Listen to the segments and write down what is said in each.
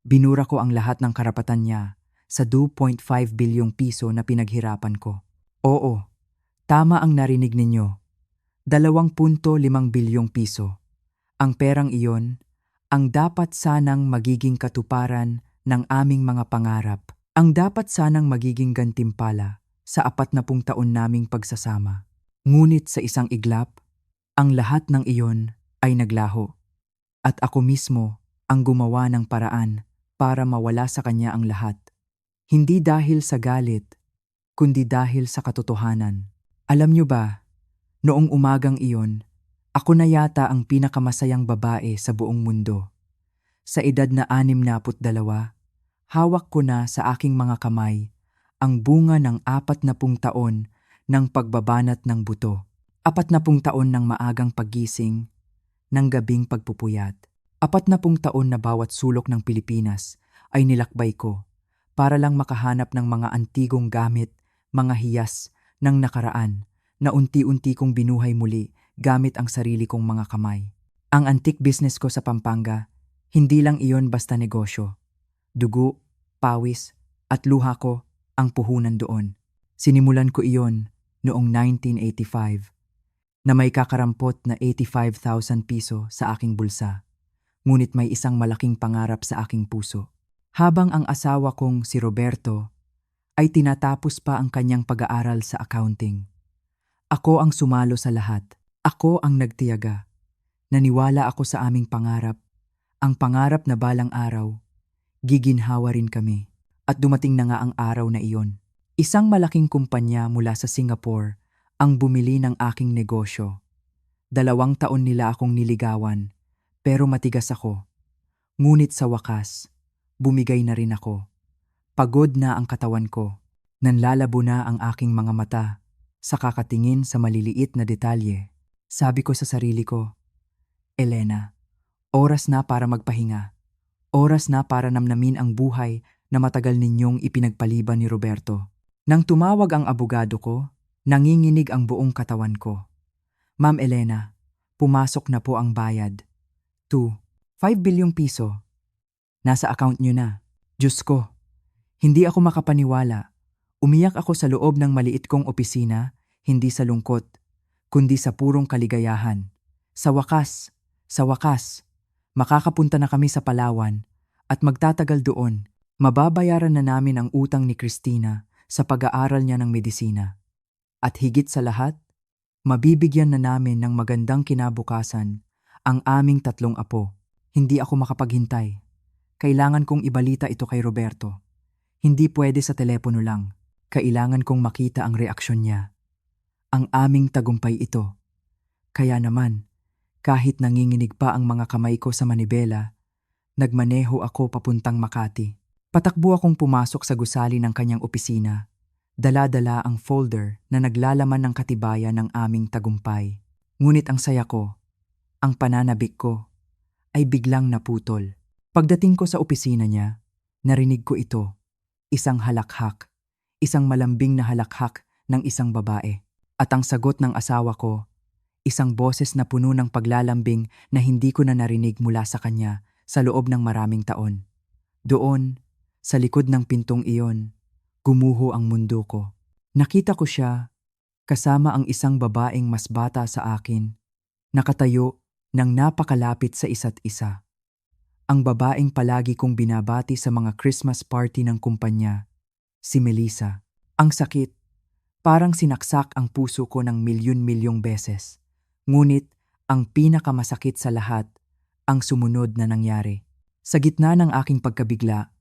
Binura ko ang lahat ng karapatan niya sa 2.5 bilyong piso na pinaghirapan ko. Oo, tama ang narinig ninyo. 2.5 bilyong piso. Ang perang iyon ang dapat sanang magiging katuparan ng aming mga pangarap. Ang dapat sanang magiging gantimpala sa 40 taon naming pagsasama. Ngunit sa isang iglap, ang lahat ng iyon ay naglaho. At ako mismo ang gumawa ng paraan para mawala sa kanya ang lahat. Hindi dahil sa galit, kundi dahil sa katotohanan. Alam niyo ba, noong umagang iyon, ako na yata ang pinakamasayang babae sa buong mundo. Sa edad na 62, hawak ko na sa aking mga kamay ang bunga ng 40 taon ng pagbabanat ng buto. 40 taon ng maagang paggising, ng gabing pagpupuyat. 40 taon na bawat sulok ng Pilipinas ay nilakbay ko para lang makahanap ng mga antigong gamit, mga hiyas ng nakaraan na unti-unti kong binuhay muli gamit ang sarili kong mga kamay. Ang antique business ko sa Pampanga, hindi lang iyon basta negosyo. Dugo, pawis, at luha ko ang puhunan doon. Sinimulan ko iyon noong 1985 na may kakarampot na 85,000 piso sa aking bulsa. Ngunit may isang malaking pangarap sa aking puso. Habang ang asawa kong si Roberto ay tinatapos pa ang kanyang pag-aaral sa accounting. Ako ang sumalo sa lahat. Ako ang nagtiyaga. Naniwala ako sa aming pangarap. Ang pangarap na balang araw, giginhawa rin kami. At dumating na nga ang araw na iyon. Isang malaking kumpanya mula sa Singapore ang bumili ng aking negosyo. 2 taon nila akong niligawan, pero matigas ako. Ngunit sa wakas, bumigay na rin ako. Pagod na ang katawan ko. Nanlalabo na ang aking mga mata sa kakatingin sa maliliit na detalye. Sabi ko sa sarili ko, Elena, oras na para magpahinga. Oras na para namnamin ang buhay na matagal ninyong ipinagpaliban ni Roberto. Nang tumawag ang abogado ko, nanginginig ang buong katawan ko. Ma'am Elena, pumasok na po ang bayad. 5 bilyong piso. Nasa account nyo na. Diyos ko, hindi ako makapaniwala. Umiyak ako sa loob ng maliit kong opisina, hindi sa lungkot, kundi sa purong kaligayahan. Sa wakas, makakapunta na kami sa Palawan at magtatagal doon. Mababayaran na namin ang utang ni Christina sa pag-aaral niya ng medisina. At higit sa lahat, mabibigyan na namin ng magandang kinabukasan ang aming 3 apo. Hindi ako makapaghintay. Kailangan kong ibalita ito kay Roberto. Hindi pwede sa telepono lang. Kailangan kong makita ang reaksyon niya. Ang aming tagumpay ito. Kaya naman, kahit nanginginig pa ang mga kamay ko sa manibela, nagmaneho ako papuntang Makati. Patakbo akong pumasok sa gusali ng kanyang opisina. Dala-dala ang folder na naglalaman ng katibayan ng aming tagumpay. Ngunit ang saya ko, ang pananabik ko, ay biglang naputol. Pagdating ko sa opisina niya, narinig ko ito. Isang halakhak. Isang malambing na halakhak ng isang babae. At ang sagot ng asawa ko, isang boses na puno ng paglalambing na hindi ko na narinig mula sa kanya sa loob ng maraming taon. Doon, sa likod ng pintong iyon, gumuho ang mundo ko. Nakita ko siya kasama ang isang babaeng mas bata sa akin, nakatayo ng napakalapit sa isa't isa. Ang babaeng palagi kong binabati sa mga Christmas party ng kumpanya, si Melissa. Ang sakit, parang sinaksak ang puso ko ng milyon-milyong beses. Ngunit ang pinakamasakit sa lahat, ang sumunod na nangyari. Sa gitna ng aking pagkabigla,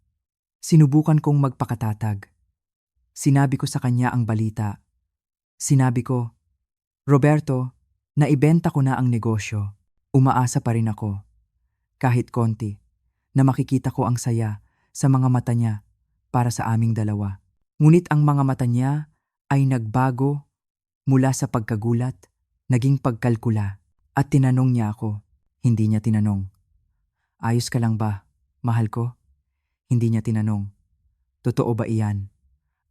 sinubukan kong magpakatatag. Sinabi ko sa kanya ang balita. Sinabi ko, Roberto, naibenta ko na ang negosyo. Umaasa pa rin ako. Kahit konti, na makikita ko ang saya sa mga mata niya para sa aming dalawa. Ngunit ang mga mata niya ay nagbago mula sa pagkagulat, naging pagkalkula. At tinanong niya ako, hindi niya tinanong, ayos ka lang ba, mahal ko? Hindi niya tinanong, totoo ba iyan?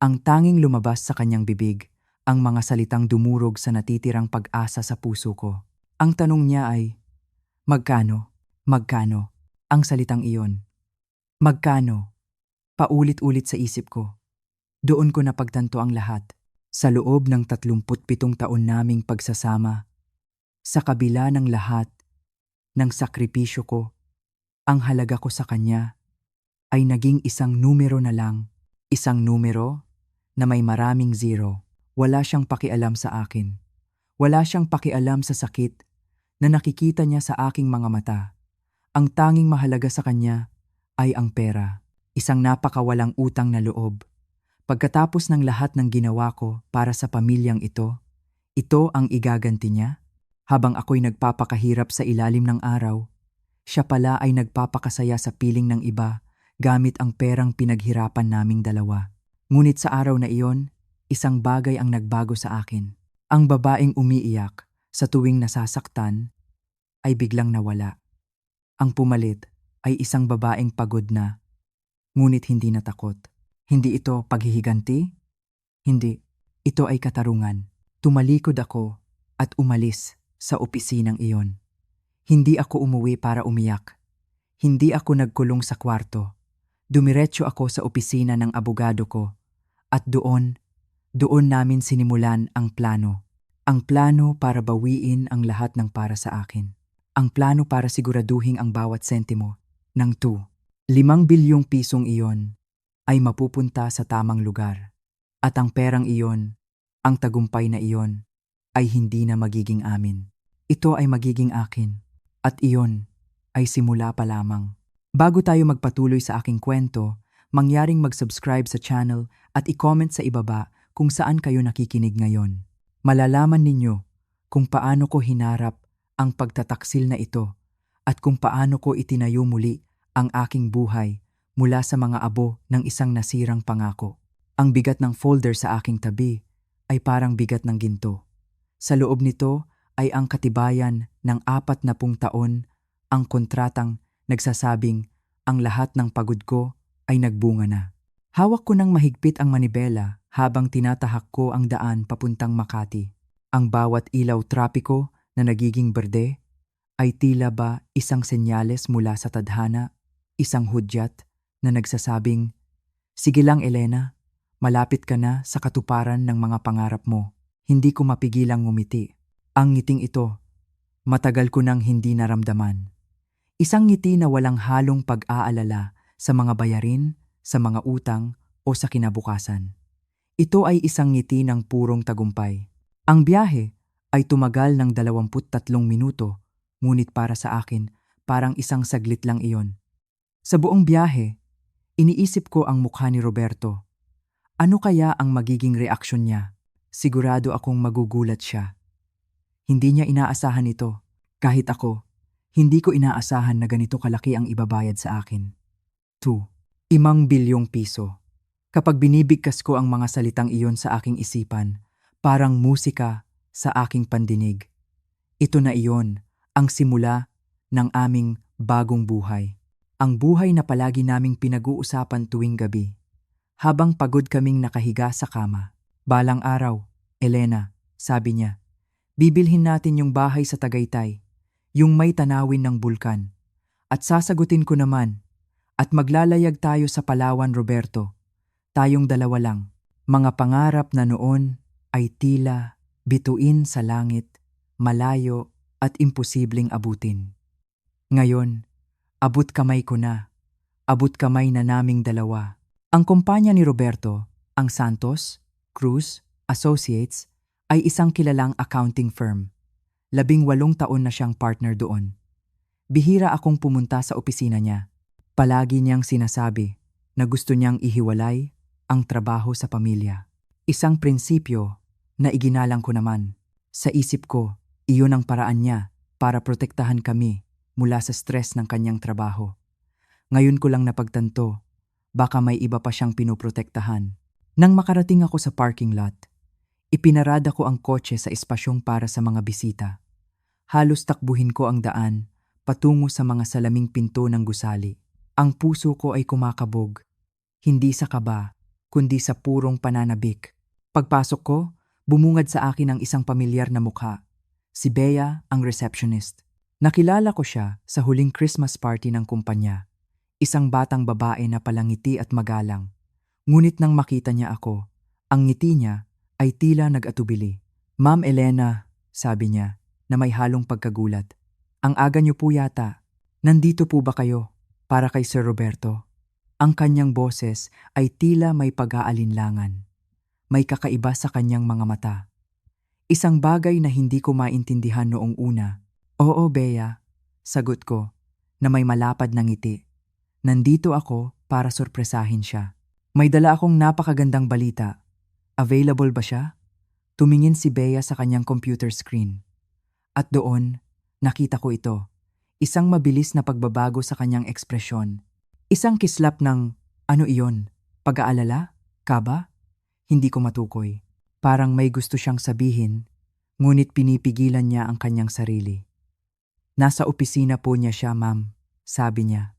Ang tanging lumabas sa kanyang bibig, ang mga salitang dumurog sa natitirang pag-asa sa puso ko. Ang tanong niya ay, magkano? Magkano? Ang salitang iyon. Magkano? Paulit-ulit sa isip ko. Doon ko napagtanto ang lahat. Sa loob ng 37 taon naming pagsasama, sa kabila ng lahat ng sakripisyo ko, ang halaga ko sa kanya ay naging isang numero na lang. Isang numero na may maraming zero. Wala siyang pakialam sa akin. Wala siyang pakialam sa sakit na nakikita niya sa aking mga mata. Ang tanging mahalaga sa kanya ay ang pera. Isang napakawalang utang na loob. Pagkatapos ng lahat ng ginawa ko para sa pamilyang ito ang igaganti niya? Habang ako'y nagpapakahirap sa ilalim ng araw, siya pala ay nagpapakasaya sa piling ng iba gamit ang perang pinaghirapan naming dalawa. Ngunit sa araw na iyon, isang bagay ang nagbago sa akin. Ang babaeng umiiyak sa tuwing nasasaktan ay biglang nawala. Ang pumalit ay isang babaeng pagod na, ngunit hindi natakot. Hindi ito paghihiganti? Hindi. Ito ay katarungan. Tumalikod ako at umalis sa opisinang iyon. Hindi ako umuwi para umiyak. Hindi ako nagkulong sa kwarto. Dumiretso ako sa opisina ng abogado ko at doon namin sinimulan ang plano. Ang plano para bawiin ang lahat ng para sa akin. Ang plano para siguraduhin ang bawat sentimo ng 5 bilyong pisong iyon ay mapupunta sa tamang lugar. At ang perang iyon, ang tagumpay na iyon, ay hindi na magiging amin. Ito ay magiging akin. At iyon ay simula pa lamang. Bago tayo magpatuloy sa aking kwento, mangyaring mag-subscribe sa channel at i-comment sa ibaba kung saan kayo nakikinig ngayon. Malalaman ninyo kung paano ko hinarap ang pagtataksil na ito at kung paano ko itinayo muli ang aking buhay mula sa mga abo ng isang nasirang pangako. Ang bigat ng folder sa aking tabi ay parang bigat ng ginto. Sa loob nito ay ang katibayan ng 40 taon, ang kontratang nagsasabing ang lahat ng pagod ko ay nagbunga na. Hawak ko ng mahigpit ang manibela habang tinatahak ko ang daan papuntang Makati. Ang bawat ilaw trapiko na nagiging berde ay tila ba isang senyales mula sa tadhana, isang hudyat na nagsasabing, "Sige lang Elena, malapit ka na sa katuparan ng mga pangarap mo." Hindi ko mapigilang ngumiti. Ang ngiting ito, matagal ko nang hindi naramdaman. Isang ngiti na walang halong pag-aalala sa mga bayarin, sa mga utang o sa kinabukasan. Ito ay isang ngiti ng purong tagumpay. Ang biyahe ay tumagal ng 23 minuto, ngunit para sa akin, parang isang saglit lang iyon. Sa buong biyahe, iniisip ko ang mukha ni Roberto. Ano kaya ang magiging reaksyon niya? Sigurado akong magugulat siya. Hindi niya inaasahan ito. Kahit ako, hindi ko inaasahan na ganito kalaki ang ibabayad sa akin. 5 bilyong piso. Kapag binibigkas ko ang mga salitang iyon sa aking isipan, parang musika sa aking pandinig. Ito na iyon, ang simula ng aming bagong buhay. Ang buhay na palagi naming pinag-uusapan tuwing gabi. Habang pagod kaming nakahiga sa kama. Balang araw, Elena, sabi niya, bibilhin natin yung bahay sa Tagaytay, yung may tanawin ng bulkan. At sasagutin ko naman, at maglalayag tayo sa Palawan, Roberto. Tayong dalawa lang. Mga pangarap na noon ay tila bituin sa langit, malayo at imposibleng abutin. Ngayon, abot kamay ko na. Abot kamay na naming dalawa. Ang kumpanya ni Roberto, ang Santos, Cruz, Associates, ay isang kilalang accounting firm. 18 taon na siyang partner doon. Bihira akong pumunta sa opisina niya. Palagi niyang sinasabi na gusto niyang ihiwalay ang trabaho sa pamilya. Isang prinsipyo na iginalang ko naman. Sa isip ko, iyon ang paraan niya para protektahan kami mula sa stress ng kanyang trabaho. Ngayon ko lang napagtanto, baka may iba pa siyang pinoprotektahan. Nang makarating ako sa parking lot, ipinarada ko ang kotse sa espasyong para sa mga bisita. Halos takbuhin ko ang daan patungo sa mga salaming pinto ng gusali. Ang puso ko ay kumakabog, hindi sa kaba, kundi sa purong pananabik. Pagpasok ko, bumungad sa akin ang isang pamilyar na mukha, si Bea, ang receptionist. Nakilala ko siya sa huling Christmas party ng kumpanya. Isang batang babae na palangiti at magalang. Ngunit nang makita niya ako, ang ngiti niya ay tila nag-atubili. Ma'am Elena, sabi niya, na may halong pagkagulat. Ang aga niyo po yata. Nandito po ba kayo para kay Sir Roberto? Ang kanyang boses ay tila may pag-aalinlangan. May kakaiba sa kanyang mga mata. Isang bagay na hindi ko maintindihan noong una. Oo, Bea, sagot ko, na may malapad na ngiti. Nandito ako para sorpresahin siya. May dala akong napakagandang balita. Available ba siya? Tumingin si Bea sa kanyang computer screen. At doon, nakita ko ito. Isang mabilis na pagbabago sa kanyang ekspresyon. Isang kislap ng, ano iyon? Pag-aalala? Kaba? Hindi ko matukoy. Parang may gusto siyang sabihin, ngunit pinipigilan niya ang kanyang sarili. Nasa opisina po niya siya, ma'am, sabi niya,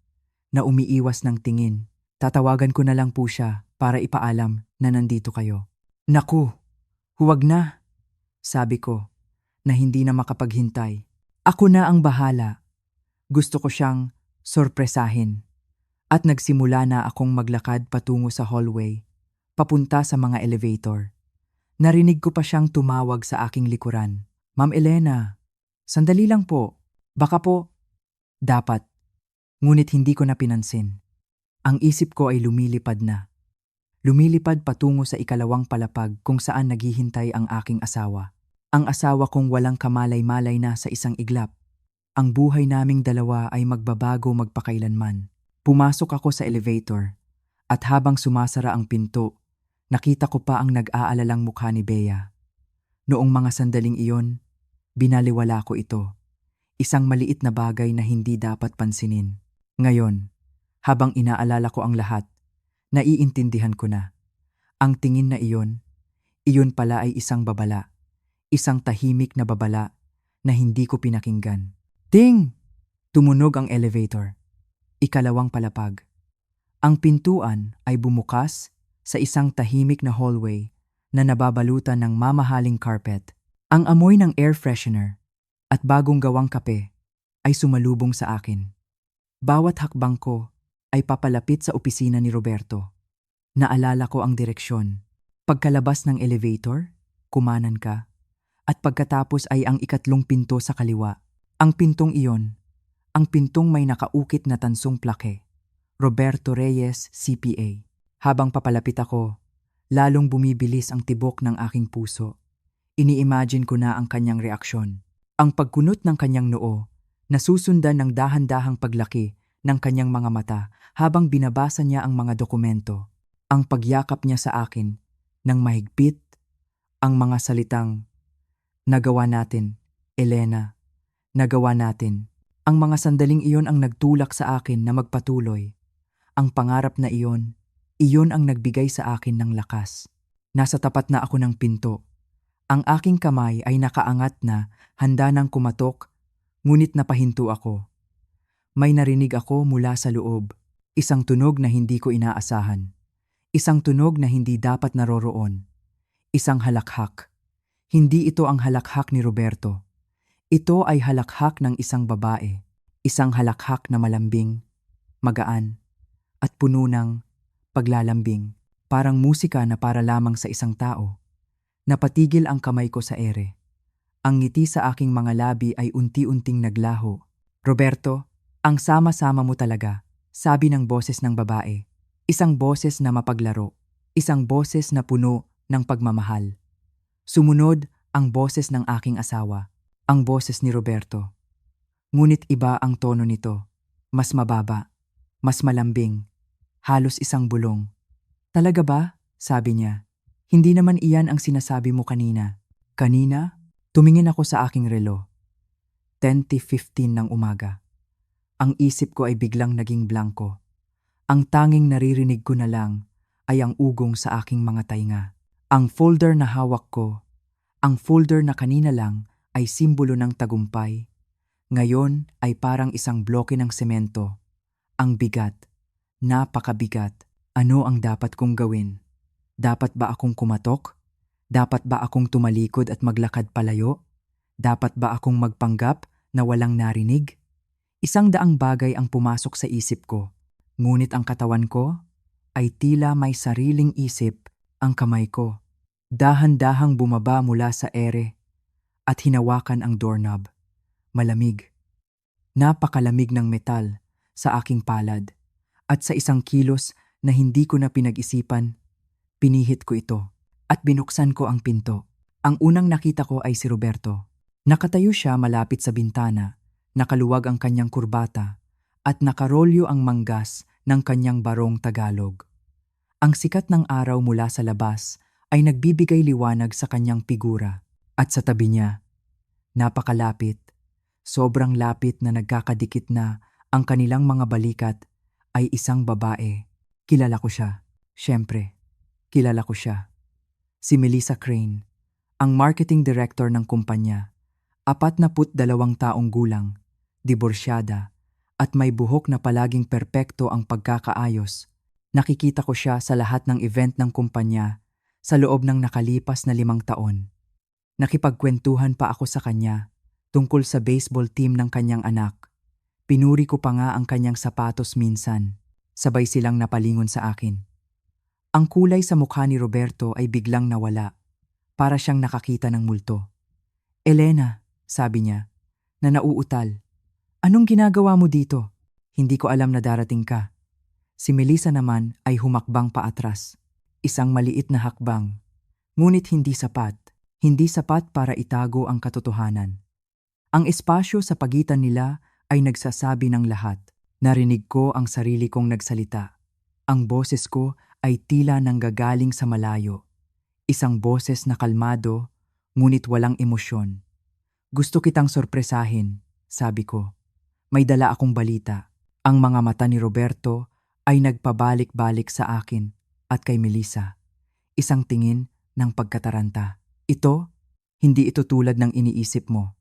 na umiiwas ng tingin. Tatawagan ko na lang po siya para ipaalam na nandito kayo. Naku, huwag na, sabi ko, na hindi na makapaghintay. Ako na ang bahala. Gusto ko siyang sorpresahin. At nagsimula na akong maglakad patungo sa hallway, papunta sa mga elevator. Narinig ko pa siyang tumawag sa aking likuran. Ma'am Elena, sandali lang po. Baka po. Dapat. Ngunit hindi ko na pinansin. Ang isip ko ay lumilipad na. Lumilipad patungo sa ikalawang palapag kung saan naghihintay ang aking asawa. Ang asawa kong walang kamalay-malay na sa isang iglap. Ang buhay naming dalawa ay magbabago magpakailanman. Pumasok ako sa elevator at habang sumasara ang pinto, nakita ko pa ang nag-aalalang mukha ni Bea. Noong mga sandaling iyon, binaliwala ko ito. Isang maliit na bagay na hindi dapat pansinin. Ngayon, habang inaalala ko ang lahat, naiintindihan ko na. Ang tingin na iyon pala ay isang babala. Isang tahimik na babala na hindi ko pinakinggan. Ting! Tumunog ang elevator. Ikalawang palapag. Ang pintuan ay bumukas sa isang tahimik na hallway na nababalutan ng mamahaling carpet. Ang amoy ng air freshener at bagong gawang kape ay sumalubong sa akin. Bawat hakbang ko ay papalapit sa opisina ni Roberto. Naalala ko ang direksyon. Pagkalabas ng elevator, kumanan ka. At pagkatapos ay ang ikatlong pinto sa kaliwa. Ang pintong iyon, ang pintong may nakaukit na tansong plake. Roberto Reyes, CPA. Habang papalapit ako, lalong bumibilis ang tibok ng aking puso. Ini-imagine ko na ang kanyang reaksyon. Ang pagkunot ng kanyang noo, nasusundan ng dahan-dahang paglaki ng kanyang mga mata habang binabasa niya ang mga dokumento. Ang pagyakap niya sa akin ng mahigpit, ang mga salitang, "Nagawa natin, Elena, nagawa natin." Ang mga sandaling iyon ang nagtulak sa akin na magpatuloy. Ang pangarap na iyon ang nagbigay sa akin ng lakas. Nasa tapat na ako ng pinto. Ang aking kamay ay nakaangat na, handa nang kumatok, ngunit napahinto ako. May narinig ako mula sa loob. Isang tunog na hindi ko inaasahan. Isang tunog na hindi dapat naroroon. Isang halakhak. Hindi ito ang halakhak ni Roberto. Ito ay halakhak ng isang babae. Isang halakhak na malambing, magaan, at puno ng paglalambing. Parang musika na para lamang sa isang tao. Napatigil ang kamay ko sa ere. Ang ngiti sa aking mga labi ay unti-unting naglaho. Roberto, ang sama-sama mo talaga, sabi ng boses ng babae. Isang boses na mapaglaro. Isang boses na puno ng pagmamahal. Sumunod ang boses ng aking asawa. Ang boses ni Roberto. Ngunit iba ang tono nito. Mas mababa. Mas malambing. Halos isang bulong. Talaga ba? Sabi niya. Hindi naman iyan ang sinasabi mo kanina. Kanina? Tumingin ako sa aking relo. 10:15 ng umaga. Ang isip ko ay biglang naging blanko. Ang tanging naririnig ko na lang ay ang ugong sa aking mga tainga. Ang folder na hawak ko, ang folder na kanina lang ay simbolo ng tagumpay. Ngayon ay parang isang bloke ng semento. Ang bigat, napakabigat. Ano ang dapat kong gawin? Dapat ba akong kumatok? Dapat ba akong tumalikod at maglakad palayo? Dapat ba akong magpanggap na walang narinig? 100 bagay ang pumasok sa isip ko. Ngunit ang katawan ko ay tila may sariling isip. Ang kamay ko dahan-dahang bumaba mula sa ere at hinawakan ang doorknob. Malamig. Napakalamig ng metal sa aking palad. At sa isang kilos na hindi ko na pinag-isipan, pinihit ko ito at binuksan ko ang pinto. Ang unang nakita ko ay si Roberto. Nakatayo siya malapit sa bintana, nakaluwag ang kanyang kurbata at nakarolyo ang manggas ng kanyang barong Tagalog. Ang sikat ng araw mula sa labas ay nagbibigay liwanag sa kanyang figura at sa tabi niya, napakalapit, sobrang lapit na nagkakadikit na ang kanilang mga balikat ay isang babae. Kilala ko siya. Siyempre, kilala ko siya. Si Melissa Crane, ang marketing director ng kumpanya. 42 taong gulang, diborsyada, at may buhok na palaging perpekto ang pagkakaayos. Nakikita ko siya sa lahat ng event ng kumpanya sa loob ng nakalipas na 5 taon. Nakipagkwentuhan pa ako sa kanya tungkol sa baseball team ng kanyang anak. Pinuri ko pa nga ang kanyang sapatos minsan. Sabay silang napalingon sa akin. Ang kulay sa mukha ni Roberto ay biglang nawala. Para siyang nakakita ng multo. Elena, sabi niya, na nauutal. Anong ginagawa mo dito? Hindi ko alam na darating ka. Si Melissa naman ay humakbang paatras. Isang maliit na hakbang. Ngunit hindi sapat. Hindi sapat para itago ang katotohanan. Ang espasyo sa pagitan nila ay nagsasabi ng lahat. Narinig ko ang sarili kong nagsalita. Ang boses ko ay tila nanggagaling sa malayo. Isang boses na kalmado, ngunit walang emosyon. Gusto kitang sorpresahin, sabi ko. May dala akong balita. Ang mga mata ni Roberto ay nagpabalik-balik sa akin at kay Melissa. Isang tingin ng pagkataranta. Hindi ito tulad ng iniisip mo.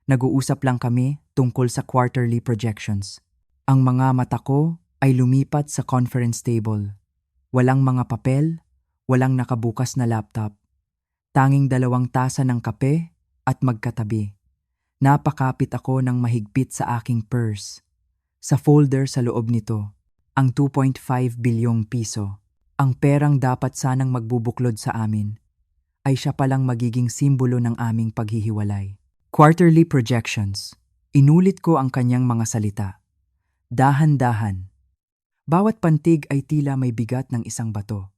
Nag-uusap lang kami tungkol sa quarterly projections. Ang mga mata ko ay lumipat sa conference table. Walang mga papel, walang nakabukas na laptop. Tanging 2 tasa ng kape at magkatabi. Napakapit ako ng mahigpit sa aking purse. Sa folder sa loob nito, ang 2.5 bilyong piso, ang perang dapat sanang magbubuklod sa amin, ay siya palang magiging simbolo ng aming paghihiwalay. Quarterly projections. Inulit ko ang kanyang mga salita. Dahan-dahan. Bawat pantig ay tila may bigat ng isang bato.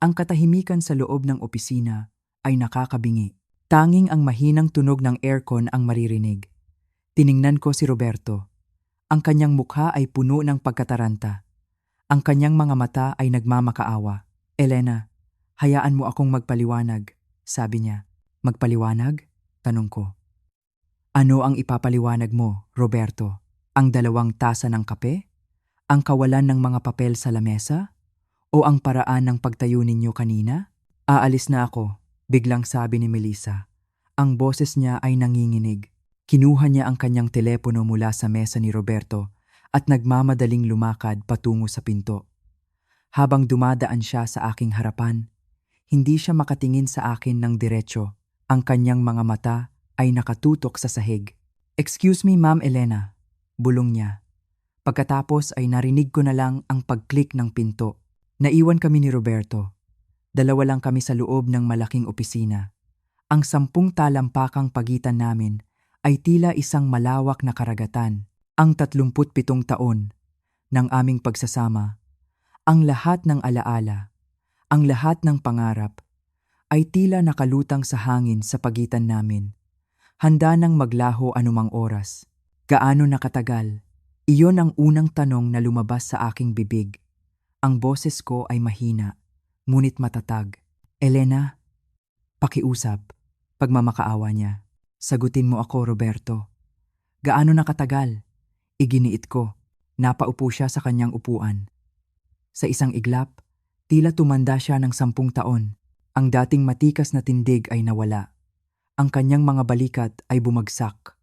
Ang katahimikan sa loob ng opisina ay nakakabingi. Tanging ang mahinang tunog ng aircon ang maririnig. Tiningnan ko si Roberto. Ang kanyang mukha ay puno ng pagkataranta. Ang kanyang mga mata ay nagmamakaawa. Elena, hayaan mo akong magpaliwanag, sabi niya. Magpaliwanag? Tanong ko. Ano ang ipapaliwanag mo, Roberto? Ang 2 tasa ng kape? Ang kawalan ng mga papel sa lamesa? O ang paraan ng pagtayo ninyo kanina? Aalis na ako, biglang sabi ni Melissa. Ang boses niya ay nanginginig. Kinuha niya ang kanyang telepono mula sa mesa ni Roberto at nagmamadaling lumakad patungo sa pinto. Habang dumadaan siya sa aking harapan, hindi siya makatingin sa akin ng diretso. Ang kanyang mga mata ay nakatutok sa sahig. Excuse me, Ma'am Elena, bulong niya. Pagkatapos ay narinig ko na lang ang pag-click ng pinto. Naiwan kami ni Roberto. 2 lang kami sa loob ng malaking opisina. Ang 10 talampakang pagitan namin ay tila isang malawak na karagatan. Ang 37 taon ng aming pagsasama, ang lahat ng alaala, ang lahat ng pangarap, ay tila nakalutang sa hangin sa pagitan namin. Handa nang maglaho anumang oras. Gaano nakatagal? Iyon ang unang tanong na lumabas sa aking bibig. Ang boses ko ay mahina, ngunit matatag. Elena, pakiusap. Pagmamakaawa niya. Sagutin mo ako, Roberto. Gaano nakatagal? Iginiit ko. Napaupo siya sa kanyang upuan. Sa isang iglap, tila tumanda siya ng 10 taon. Ang dating matikas na tindig ay nawala. Ang kanyang mga balikat ay bumagsak.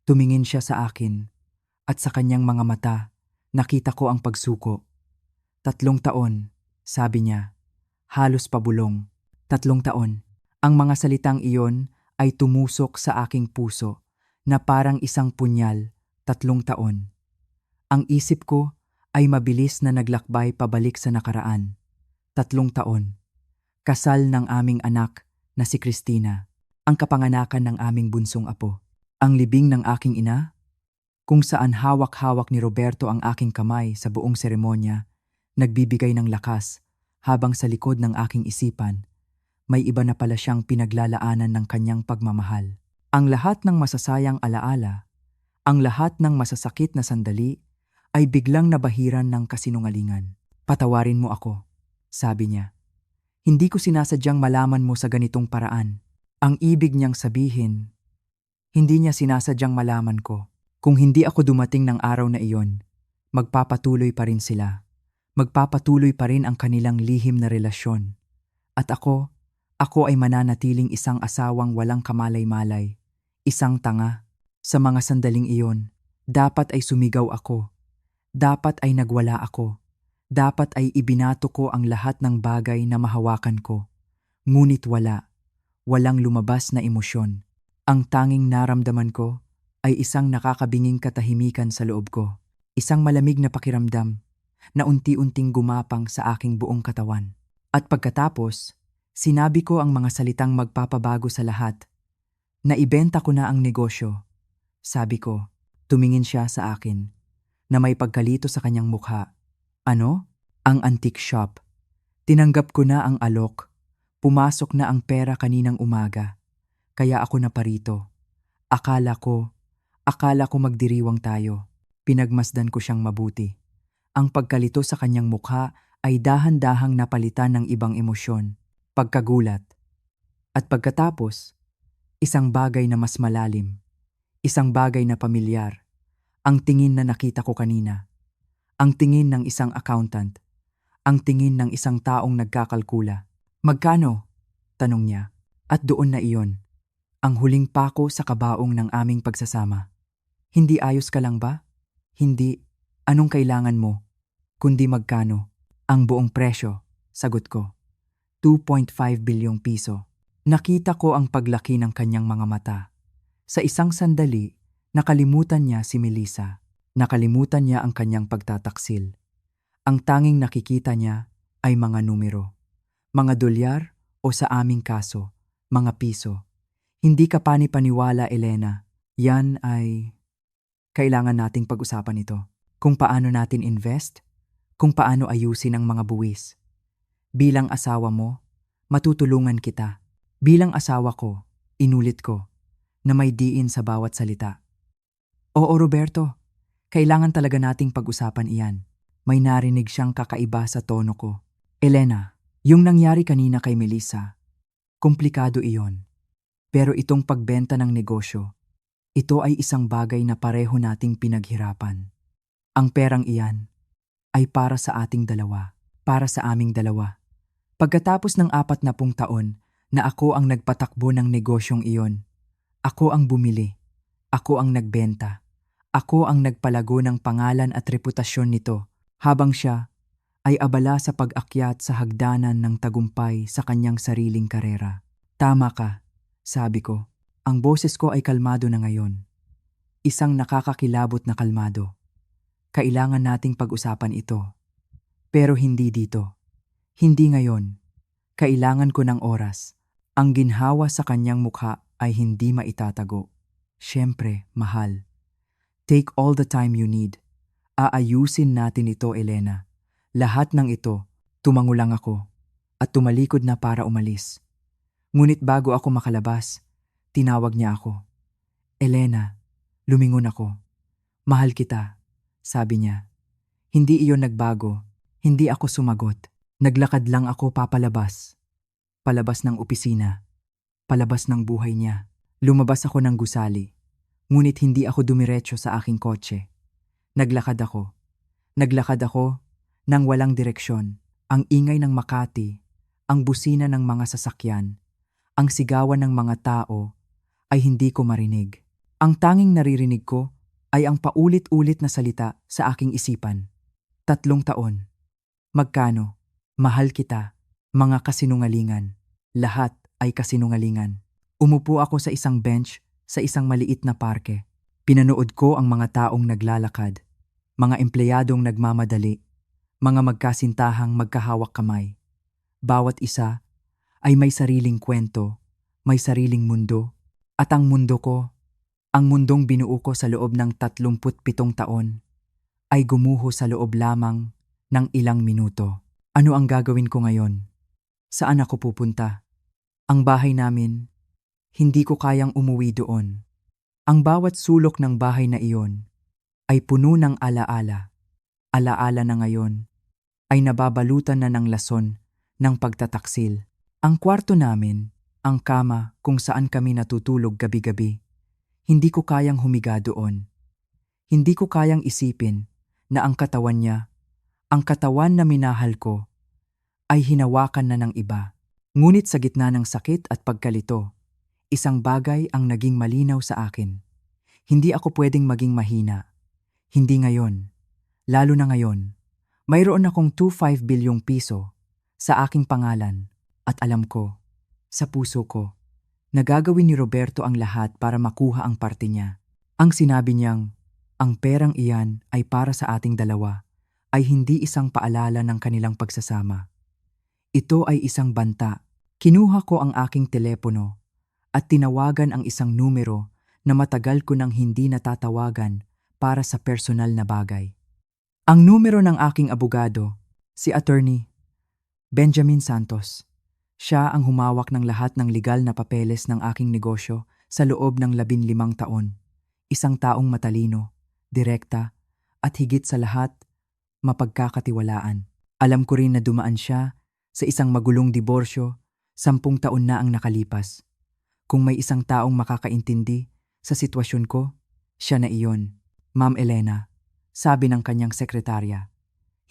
Tumingin siya sa akin, at sa kanyang mga mata, nakita ko ang pagsuko. 3 taon, sabi niya. Halos pabulong. 3 taon. Ang mga salitang iyon ay tumusok sa aking puso na parang isang punyal. 3 taon. Ang isip ko ay mabilis na naglakbay pabalik sa nakaraan. 3 taon. Kasal ng aming anak na si Christina, ang kapanganakan ng aming bunsong apo. Ang libing ng aking ina, kung saan hawak-hawak ni Roberto ang aking kamay sa buong seremonya, nagbibigay ng lakas habang sa likod ng aking isipan, may iba na pala siyang pinaglalaanan ng kanyang pagmamahal. Ang lahat ng masasayang alaala, ang lahat ng masasakit na sandali ay biglang nabahiran ng kasinungalingan. Patawarin mo ako, sabi niya. Hindi ko sinasadyang malaman mo sa ganitong paraan. Ang ibig niyang sabihin, hindi niya sinasadyang malaman ko. Kung hindi ako dumating ng araw na iyon, magpapatuloy pa rin sila. Magpapatuloy pa rin ang kanilang lihim na relasyon. At ako ay mananatiling isang asawang walang kamalay-malay, isang tanga. Sa mga sandaling iyon, dapat ay sumigaw ako. Dapat ay nagwala ako. Dapat ay ibinato ko ang lahat ng bagay na mahawakan ko. Ngunit walang lumabas na emosyon. Ang tanging naramdaman ko ay isang nakakabinging katahimikan sa loob ko. Isang malamig na pakiramdam na unti-unting gumapang sa aking buong katawan. At pagkatapos, sinabi ko ang mga salitang magpapabago sa lahat. Naibenta ko na ang negosyo. Sabi ko, tumingin siya sa akin, na may pagkalito sa kanyang mukha. Ano? Ang antique shop. Tinanggap ko na ang alok. Pumasok na ang pera kaninang umaga. Kaya ako naparito. Akala ko magdiriwang tayo. Pinagmasdan ko siyang mabuti. Ang pagkalito sa kanyang mukha ay dahan-dahang napalitan ng ibang emosyon, pagkagulat. At pagkatapos, isang bagay na mas malalim. Isang bagay na pamilyar. Ang tingin na nakita ko kanina. Ang tingin ng isang accountant. Ang tingin ng isang taong nagkakalkula. Magkano? Tanong niya. At doon na iyon. Ang huling pako sa kabaong ng aming pagsasama. Hindi ayos ka lang ba? Hindi. Anong kailangan mo? Kundi magkano? Ang buong presyo, sagot ko. 2.5 bilyong piso. Nakita ko ang paglaki ng kanyang mga mata. Sa isang sandali, nakalimutan niya si Melissa. Nakalimutan niya ang kanyang pagtataksil. Ang tanging nakikita niya ay mga numero. Mga dolyar o sa aming kaso, mga piso. Hindi ka panipaniwala, Elena. Yan ay... Kailangan nating pag-usapan ito. Kung paano natin invest, kung paano ayusin ang mga buwis. Bilang asawa mo, matutulungan kita. Bilang asawa ko, inulit ko, na may diin sa bawat salita. Oo, Roberto, kailangan talaga nating pag-usapan iyan. May narinig siyang kakaiba sa tono ko. Elena, yung nangyari kanina kay Melissa, komplikado iyon. Pero itong pagbenta ng negosyo, ito ay isang bagay na pareho nating pinaghirapan. Ang perang iyan ay para sa ating dalawa, para sa aming dalawa. Pagkatapos ng 40 taon na ako ang nagpatakbo ng negosyong iyon, ako ang bumili, ako ang nagbenta, ako ang nagpalago ng pangalan at reputasyon nito, habang siya ay abala sa pag-akyat sa hagdanan ng tagumpay sa kanyang sariling karera. Tama ka, sabi ko. Ang boses ko ay kalmado na ngayon. Isang nakakakilabot na kalmado. Kailangan nating pag-usapan ito. Pero hindi dito. Hindi ngayon. Kailangan ko ng oras. Ang ginhawa sa kanyang mukha ay hindi maitatago. Siyempre, mahal. Take all the time you need. Aayusin natin ito, Elena. Lahat ng ito, tumango lang ako. At tumalikod na para umalis. Ngunit bago ako makalabas, tinawag niya ako. Elena, lumingon ako. Mahal kita, sabi niya. Hindi iyon nagbago. Hindi ako sumagot. Naglakad lang ako papalabas. Palabas ng opisina. Palabas ng buhay niya. Lumabas ako ng gusali. Ngunit hindi ako dumiretso sa aking kotse. Naglakad ako. Naglakad ako nang walang direksyon. Ang ingay ng Makati, ang busina ng mga sasakyan, ang sigawan ng mga tao ay hindi ko marinig. Ang tanging naririnig ko ay ang paulit-ulit na salita sa aking isipan. 3 taon. Magkano? Mahal kita. Mga kasinungalingan. Lahat ay kasinungalingan. Umupo ako sa isang bench sa isang maliit na parke. Pinanood ko ang mga taong naglalakad. Mga empleyadong nagmamadali, mga magkasintahang magkahawak kamay. Bawat isa ay may sariling kwento, may sariling mundo. At ang mundo ko, ang mundong binuo ko sa loob ng 37 taon, ay gumuho sa loob lamang ng ilang minuto. Ano ang gagawin ko ngayon? Saan ako pupunta? Ang bahay namin, hindi ko kayang umuwi doon. Ang bawat sulok ng bahay na iyon ay puno ng alaala. Alaala na ngayon ay nababalutan na ng lason ng pagtataksil. Ang kwarto namin, ang kama kung saan kami natutulog gabi-gabi, hindi ko kayang humiga doon. Hindi ko kayang isipin na ang katawan niya, ang katawan na minahal ko, ay hinawakan na ng iba. Ngunit sa gitna ng sakit at pagkalito, isang bagay ang naging malinaw sa akin. Hindi ako pwedeng maging mahina. Hindi ngayon. Lalo na ngayon. Mayroon akong 2.5 bilyong piso sa aking pangalan at alam ko, sa puso ko, na gagawin ni Roberto ang lahat para makuha ang parte niya. Ang sinabi niyang, ang perang iyan ay para sa ating dalawa, ay hindi isang paalala ng kanilang pagsasama. Ito ay isang banta. Kinuha ko ang aking telepono at tinawagan ang isang numero na matagal ko nang hindi natatawagan para sa personal na bagay. Ang numero ng aking abogado, si Attorney Benjamin Santos. Siya ang humawak ng lahat ng legal na papeles ng aking negosyo sa loob ng 15 taon. Isang taong matalino, direkta, at higit sa lahat, mapagkakatiwalaan. Alam ko rin na dumaan siya sa isang magulong diborsyo, 10 taon na ang nakalipas. Kung may isang taong makakaintindi sa sitwasyon ko, siya na iyon. Ma'am Elena, sabi ng kanyang sekretarya.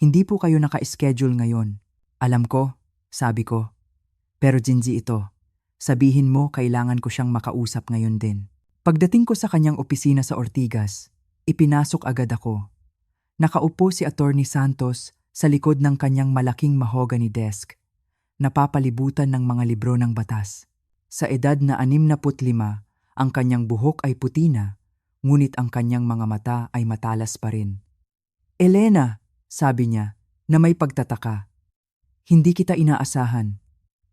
Hindi po kayo naka-schedule ngayon. Alam ko, sabi ko. Pero Jinji ito, sabihin mo kailangan ko siyang makausap ngayon din. Pagdating ko sa kanyang opisina sa Ortigas, ipinasok agad ako. Nakaupo si Attorney Santos sa likod ng kanyang malaking mahogany desk, napapalibutan ng mga libro ng batas. Sa edad na 65, ang kanyang buhok ay puti na, ngunit ang kanyang mga mata ay matalas pa rin. Elena, sabi niya, na may pagtataka. Hindi kita inaasahan.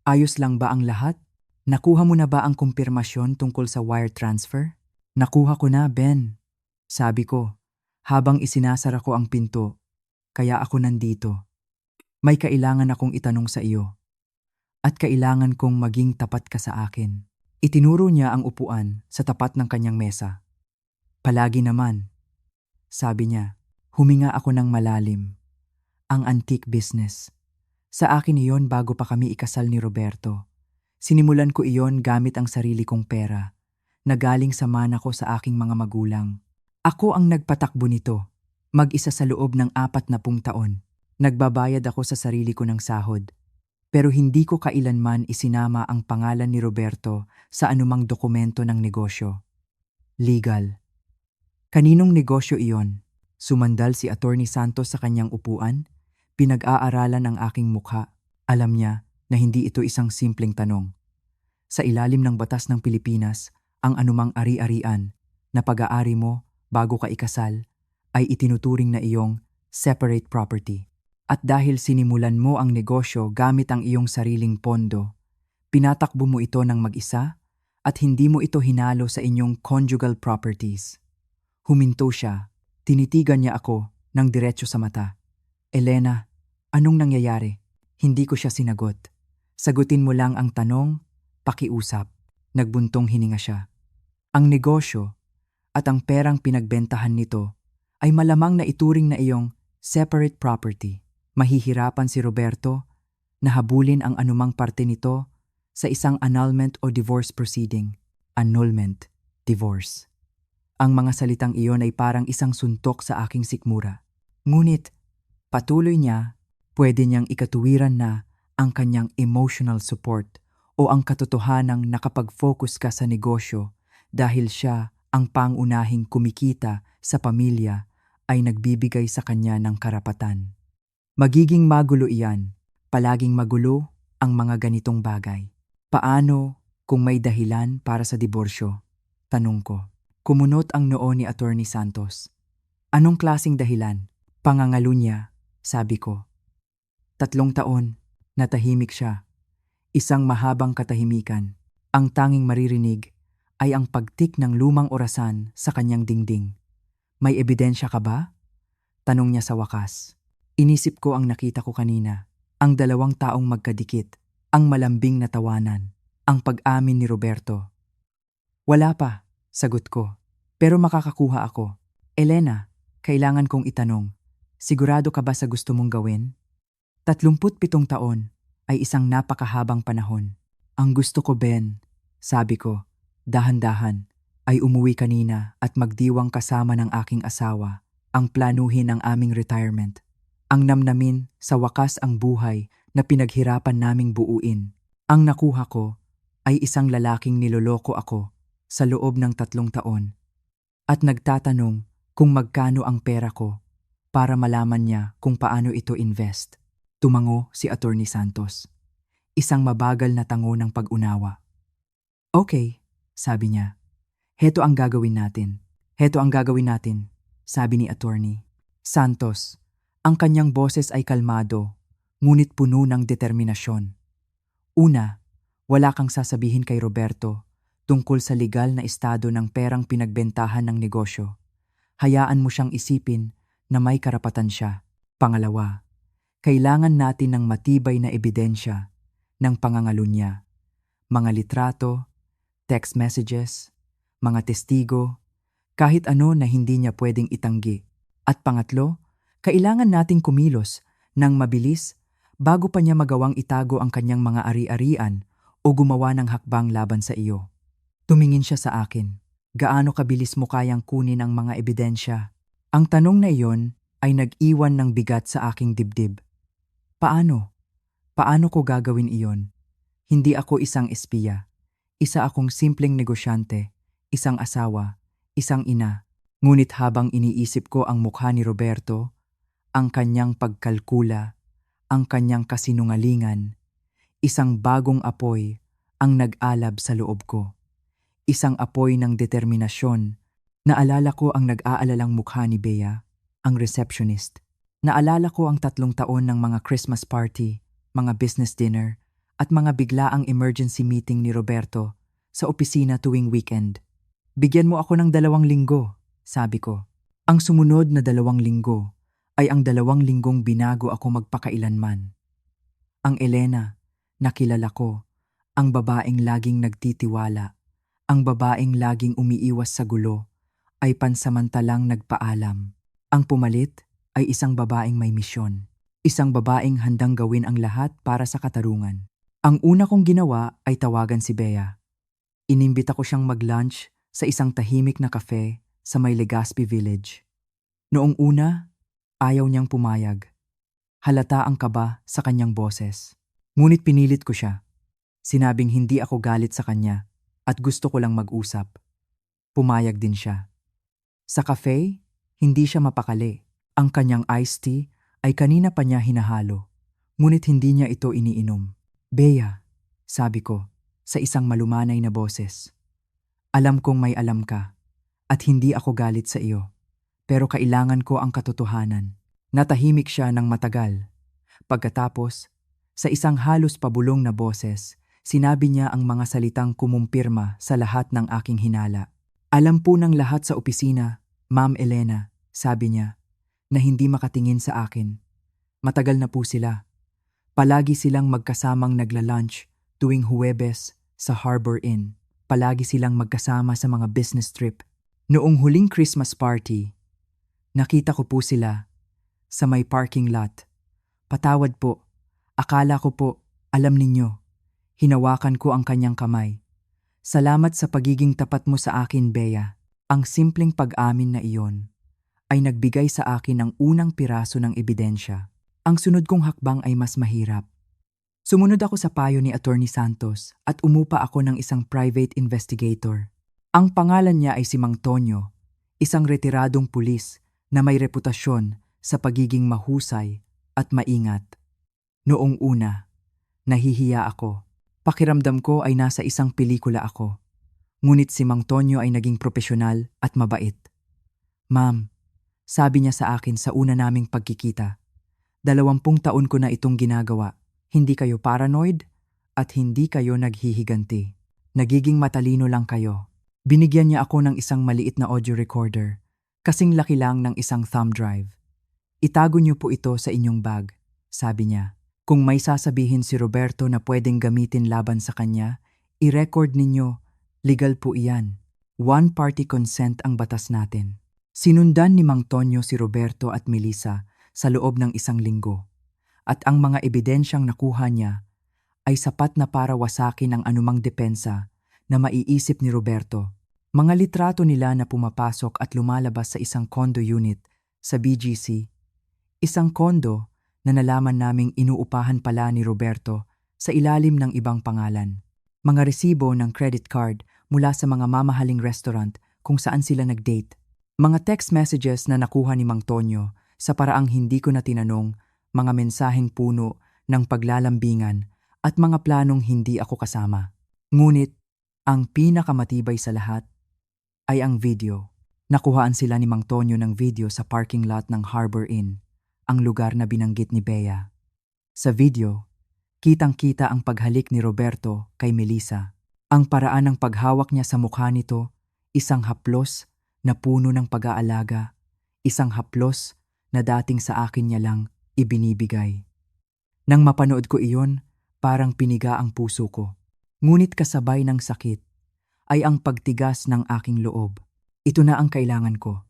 Ayos lang ba ang lahat? Nakuha mo na ba ang kumpirmasyon tungkol sa wire transfer? Nakuha ko na, Ben. Sabi ko, habang isinasara ko ang pinto, kaya ako nandito. May kailangan akong itanong sa iyo. At kailangan kong maging tapat ka sa akin. Itinuro niya ang upuan sa tapat ng kanyang mesa. Palagi naman, sabi niya, huminga ako ng malalim. Ang antique business. Sa akin iyon bago pa kami ikasal ni Roberto. Sinimulan ko iyon gamit ang sarili kong pera, na galing sa mana ko sa aking mga magulang. Ako ang nagpatakbo nito, mag-isa sa loob ng 40 taon. Nagbabayad ako sa sarili ko ng sahod. Pero hindi ko kailanman isinama ang pangalan ni Roberto sa anumang dokumento ng negosyo. Legal. Kaninong negosyo iyon? Sumandal si Attorney Santos sa kanyang upuan. Pinag-aaralan ang aking mukha. Alam niya na hindi ito isang simpleng tanong. Sa ilalim ng batas ng Pilipinas, ang anumang ari-arian na pag-aari mo bago ka ikasal ay itinuturing na iyong separate property. At dahil sinimulan mo ang negosyo gamit ang iyong sariling pondo, pinatakbo mo ito ng mag-isa at hindi mo ito hinalo sa inyong conjugal properties. Huminto siya, tinitigan niya ako ng diretso sa mata. Elena, anong nangyayari? Hindi ko siya sinagot. Sagutin mo lang ang tanong, pakiusap. Nagbuntong hininga siya. Ang negosyo at ang perang pinagbentahan nito ay malamang na ituring na iyong separate property. Mahihirapan si Roberto na habulin ang anumang parte nito sa isang annulment o divorce proceeding. Annulment, divorce. Ang mga salitang iyon ay parang isang suntok sa aking sikmura. Ngunit, patuloy niya, pwede niyang ikatuwiran na ang kanyang emotional support o ang katotohanang nakapag-focus ka sa negosyo dahil siya ang pangunahing kumikita sa pamilya ay nagbibigay sa kanya ng karapatan. Magiging magulo iyan. Palaging magulo ang mga ganitong bagay. Paano kung may dahilan para sa diborsyo? Tanong ko. Kumunot ang noo ni Attorney Santos. Anong klasing dahilan? Pangangalo niya, sabi ko. 3 taon, natahimik siya. Isang mahabang katahimikan. Ang tanging maririnig ay ang pagtik ng lumang orasan sa kanyang dingding. May ebidensya ka ba? Tanong niya sa wakas. Inisip ko ang nakita ko kanina. Ang 2 taong magkadikit. Ang malambing na tawanan. Ang pag-amin ni Roberto. Wala pa, sagot ko. Pero makakakuha ako. Elena, kailangan kong itanong. Sigurado ka ba sa gusto mong gawin? 37 taon ay isang napakahabang panahon. Ang gusto ko, Ben, sabi ko, dahan-dahan, ay umuwi kanina at magdiwang kasama ng aking asawa, ang planuhin ang aming retirement. Ang namnamin sa wakas ang buhay na pinaghirapan naming buuin. Ang nakuha ko ay isang lalaking niloloko ako sa loob ng 3 taon at nagtatanong kung magkano ang pera ko para malaman niya kung paano ito invest. Tumango si Attorney Santos. Isang mabagal na tango ng pag-unawa. Okay, sabi niya. Heto ang gagawin natin. Heto ang gagawin natin, sabi ni Attorney Santos. Ang kanyang boses ay kalmado, ngunit puno ng determinasyon. Una, wala kang sasabihin kay Roberto tungkol sa legal na estado ng perang pinagbentahan ng negosyo. Hayaan mo siyang isipin na may karapatan siya. Pangalawa, kailangan natin ng matibay na ebidensya ng pangangalo niya. Mga litrato, text messages, mga testigo, kahit ano na hindi niya pwedeng itanggi. At pangatlo, kailangan nating kumilos ng mabilis bago pa niya magawang itago ang kanyang mga ari-arian o gumawa ng hakbang laban sa iyo. Tumingin siya sa akin. Gaano kabilis mo kayang kunin ang mga ebidensya? Ang tanong na iyon ay nag-iwan ng bigat sa aking dibdib. Paano? Paano ko gagawin iyon? Hindi ako isang espiya. Isa akong simpleng negosyante, isang asawa, isang ina. Ngunit habang iniisip ko ang mukha ni Roberto, ang kanyang pagkalkula, ang kanyang kasinungalingan, isang bagong apoy ang nag-alab sa loob ko. Isang apoy ng determinasyon. Naalala ko ang nag-aalalang mukha ni Bea, ang receptionist. Naalala ko ang 3 taon ng mga Christmas party, mga business dinner, at mga biglaang emergency meeting ni Roberto sa opisina tuwing weekend. Bigyan mo ako ng 2 linggo, sabi ko. Ang sumunod na 2 linggo ay ang 2 linggong binago ako magpakailanman. Ang Elena, nakilala ko, ang babaeng laging nagtitiwala, ang babaeng laging umiiwas sa gulo, ay pansamantalang nagpaalam. Ang pumalit ay isang babaeng may misyon. Isang babaeng handang gawin ang lahat para sa katarungan. Ang una kong ginawa ay tawagan si Bea. Inimbita ko siyang mag-lunch sa isang tahimik na cafe sa may Legazpi Village. Noong una, ayaw niyang pumayag. Halata ang kaba sa kanyang boses. Ngunit pinilit ko siya. Sinabing hindi ako galit sa kanya at gusto ko lang mag-usap. Pumayag din siya. Sa cafe, hindi siya mapakali. Ang kanyang iced tea ay kanina pa niya hinahalo, ngunit hindi niya ito iniinom. Bea, sabi ko, sa isang malumanay na boses. Alam kong may alam ka, at hindi ako galit sa iyo. Pero kailangan ko ang katotohanan. Natahimik siya ng matagal. Pagkatapos, sa isang halos pabulong na boses, sinabi niya ang mga salitang kumumpirma sa lahat ng aking hinala. Alam po ng lahat sa opisina, Ma'am Elena, sabi niya, na hindi makatingin sa akin. Matagal na po sila. Palagi silang magkasamang nagla-lunch tuwing Huwebes sa Harbor Inn. Palagi silang magkasama sa mga business trip. Noong huling Christmas party, nakita ko po sila sa may parking lot. Patawad po, akala ko po, alam ninyo. Hinawakan ko ang kanyang kamay. Salamat sa pagiging tapat mo sa akin, Bea. Ang simpleng pag-amin na iyon ay nagbigay sa akin ng unang piraso ng ebidensya. Ang sunod kong hakbang ay mas mahirap. Sumunod ako sa payo ni Attorney Santos at umupa ako ng isang private investigator. Ang pangalan niya ay si Mang Tonyo, isang retiradong pulis na may reputasyon sa pagiging mahusay at maingat. Noong una, nahihiya ako. Pakiramdam ko ay nasa isang pelikula ako. Ngunit si Mang Tonyo ay naging propesyonal at mabait. Ma'am, Sabi niya sa akin sa una naming pagkikita. 20 taon ko na itong ginagawa. Hindi kayo paranoid at hindi kayo naghihiganti. Nagiging matalino lang kayo. Binigyan niya ako ng isang maliit na audio recorder. Kasing laki lang ng isang thumb drive. Itago niyo po ito sa inyong bag, sabi niya. Kung may sasabihin si Roberto na pwedeng gamitin laban sa kanya, i-record ninyo. Legal po iyan. One-party consent ang batas natin. Sinundan ni Mang Tonyo si Roberto at Melissa sa loob ng 1 linggo. At ang mga ebidensyang nakuha niya ay sapat na para wasakin ang anumang depensa na maiisip ni Roberto. Mga litrato nila na pumapasok at lumalabas sa isang condo unit sa BGC. Isang condo na nalaman naming inuupahan pala ni Roberto sa ilalim ng ibang pangalan. Mga resibo ng credit card mula sa mga mamahaling restaurant kung saan sila nag-date. Mga text messages na nakuha ni Mang Tonyo sa paraang hindi ko na tinanong, mga mensaheng puno ng paglalambingan at mga planong hindi ako kasama. Ngunit, ang pinakamatibay sa lahat ay ang video. Nakuhaan sila ni Mang Tonyo ng video sa parking lot ng Harbor Inn, ang lugar na binanggit ni Bea. Sa video, kitang-kita ang paghalik ni Roberto kay Melissa. Ang paraan ng paghawak niya sa mukha nito, isang haplos na puno ng pag-aalaga, isang haplos na dating sa akin niya lang ibinibigay. Nang mapanood ko iyon, parang piniga ang puso ko. Ngunit kasabay ng sakit ay ang pagtigas ng aking loob. Ito na ang kailangan ko.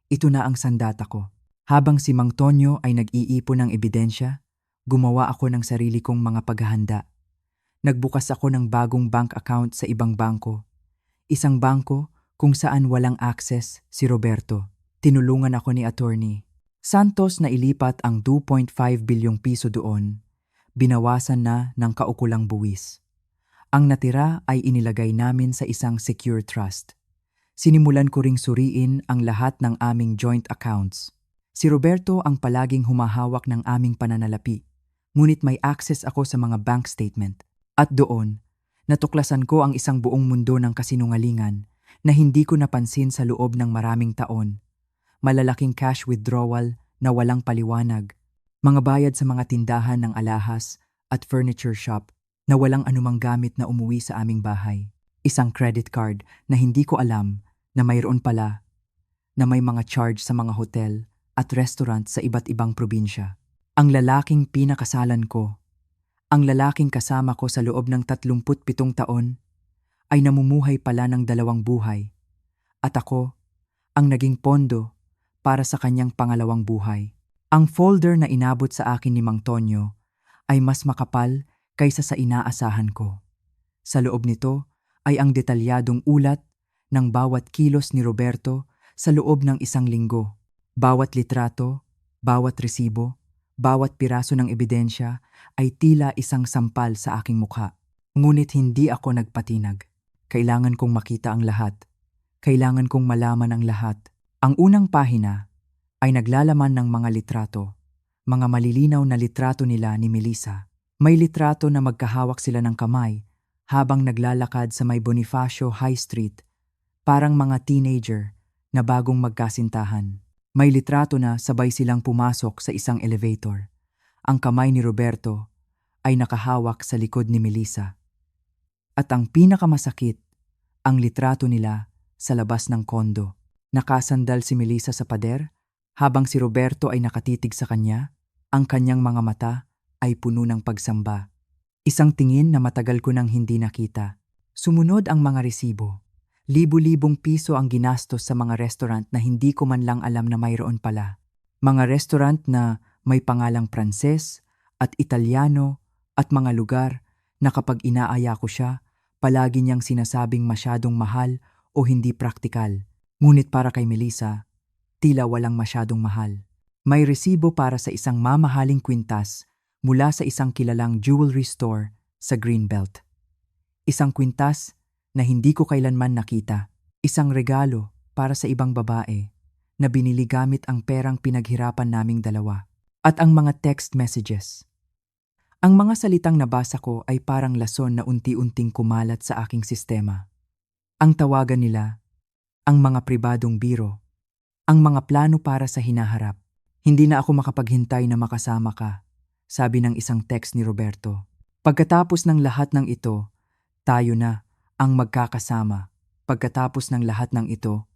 Ito na ang sandata ko. Habang si Mang Tonyo ay nag-iipon ng ebidensya, gumawa ako ng sarili kong mga paghahanda. Nagbukas ako ng bagong bank account sa ibang bangko. Isang bangko kung saan walang access si Roberto. Tinulungan ako ni Attorney Santos na ilipat ang 2.5 bilyong piso doon. Binawasan na ng kaukulang buwis. Ang natira ay inilagay namin sa isang secure trust. Sinimulan ko ring suriin ang lahat ng aming joint accounts. Si Roberto ang palaging humahawak ng aming pananalapi, ngunit may access ako sa mga bank statement. At doon, natuklasan ko ang isang buong mundo ng kasinungalingan na hindi ko napansin sa loob ng maraming taon. Malalaking cash withdrawal na walang paliwanag, mga bayad sa mga tindahan ng alahas at furniture shop na walang anumang gamit na umuwi sa aming bahay. Isang credit card na hindi ko alam na mayroon pala na may mga charge sa mga hotel at restaurant sa iba't ibang probinsya. Ang lalaking pinakasalan ko, ang lalaking kasama ko sa loob ng 37 taon, ay namumuhay pala ng 2 buhay. At ako, ang naging pondo para sa kanyang pangalawang buhay. Ang folder na inabot sa akin ni Mang Tonyo ay mas makapal kaysa sa inaasahan ko. Sa loob nito ay ang detalyadong ulat ng bawat kilos ni Roberto sa loob ng 1 linggo. Bawat litrato, bawat resibo, bawat piraso ng ebidensya ay tila isang sampal sa aking mukha. Ngunit hindi ako nagpatinag. Kailangan kong makita ang lahat. Kailangan kong malaman ang lahat. Ang unang pahina ay naglalaman ng mga litrato, mga malilinaw na litrato nila ni Melissa. May litrato na magkahawak sila ng kamay habang naglalakad sa may Bonifacio High Street, parang mga teenager na bagong magkasintahan. May litrato na sabay silang pumasok sa isang elevator. Ang kamay ni Roberto ay nakahawak sa likod ni Melissa. At ang pinakamasakit, ang litrato nila sa labas ng kondo. Nakasandal si Melissa sa pader habang si Roberto ay nakatitig sa kanya. Ang kanyang mga mata ay puno ng pagsamba. Isang tingin na matagal ko nang hindi nakita. Sumunod ang mga resibo. Libu-libong piso ang ginastos sa mga restaurant na hindi ko man lang alam na mayroon pala. Mga restaurant na may pangalang Pranses at Italiano at mga lugar na kapag inaaya ko siya, palagi niyang sinasabing masyadong mahal o hindi praktikal. Ngunit para kay Melissa, tila walang masyadong mahal. May resibo para sa isang mamahaling kwintas mula sa isang kilalang jewelry store sa Greenbelt. Isang kwintas na hindi ko kailanman nakita. Isang regalo para sa ibang babae na binili gamit ang perang pinaghirapan naming dalawa. At ang mga text messages. Ang mga salitang nabasa ko ay parang lason na unti-unting kumalat sa aking sistema. Ang tawagan nila, ang mga pribadong biro, ang mga plano para sa hinaharap. Hindi na ako makapaghintay na makasama ka, sabi ng isang text ni Roberto. Pagkatapos ng lahat ng ito, tayo na ang magkakasama. Pagkatapos ng lahat ng ito,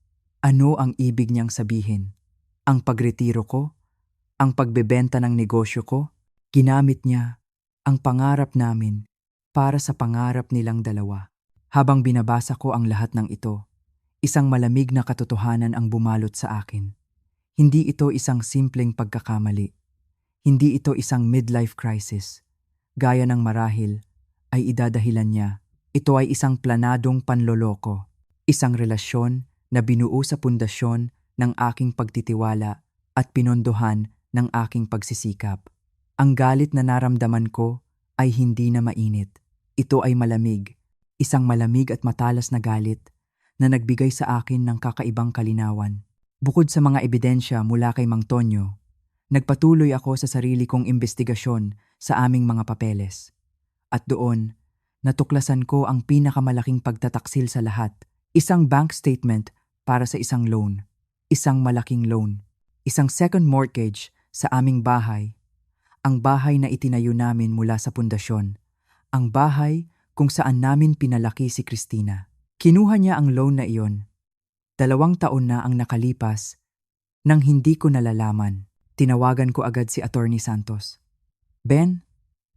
ano ang ibig niyang sabihin? Ang pagretiro ko? Ang pagbebenta ng negosyo ko? Ginamit niya ang pangarap namin para sa pangarap nilang dalawa. Habang binabasa ko ang lahat ng ito, isang malamig na katotohanan ang bumalot sa akin. Hindi ito isang simpleng pagkakamali. Hindi ito isang midlife crisis. Gaya ng marahil ay idadahilan niya. Ito ay isang planadong panloloko. Isang relasyon na binuo sa pundasyon ng aking pagtitiwala at pinondohan ng aking pagsisikap. Ang galit na naramdaman ko ay hindi na mainit. Ito ay malamig. Isang malamig at matalas na galit na nagbigay sa akin ng kakaibang kalinawan. Bukod sa mga ebidensya mula kay Mang Tonyo, nagpatuloy ako sa sarili kong imbestigasyon sa aming mga papeles. At doon, natuklasan ko ang pinakamalaking pagtataksil sa lahat. Isang bank statement para sa isang loan. Isang malaking loan. Isang second mortgage sa aming bahay. Ang bahay na itinayo namin mula sa pundasyon. Ang bahay kung saan namin pinalaki si Christina. Kinuha niya ang loan na iyon. 2 taon na ang nakalipas nang hindi ko nalalaman. Tinawagan ko agad si Attorney Santos. Ben,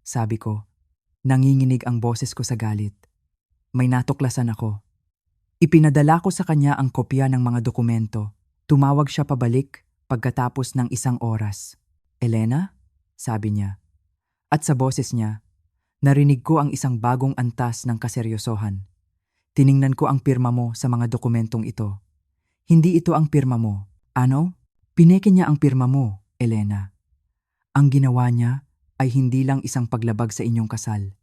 sabi ko, nanginginig ang boses ko sa galit. May natuklasan ako. Ipinadala ko sa kanya ang kopya ng mga dokumento. Tumawag siya pabalik pagkatapos ng 1 oras. Elena? Sabi niya. At sa boses niya, narinig ko ang isang bagong antas ng kaseryosohan. Tiningnan ko ang pirma mo sa mga dokumentong ito. Hindi ito ang pirma mo. Ano? Pineke niya ang pirma mo, Elena. Ang ginawa niya ay hindi lang isang paglabag sa inyong kasal.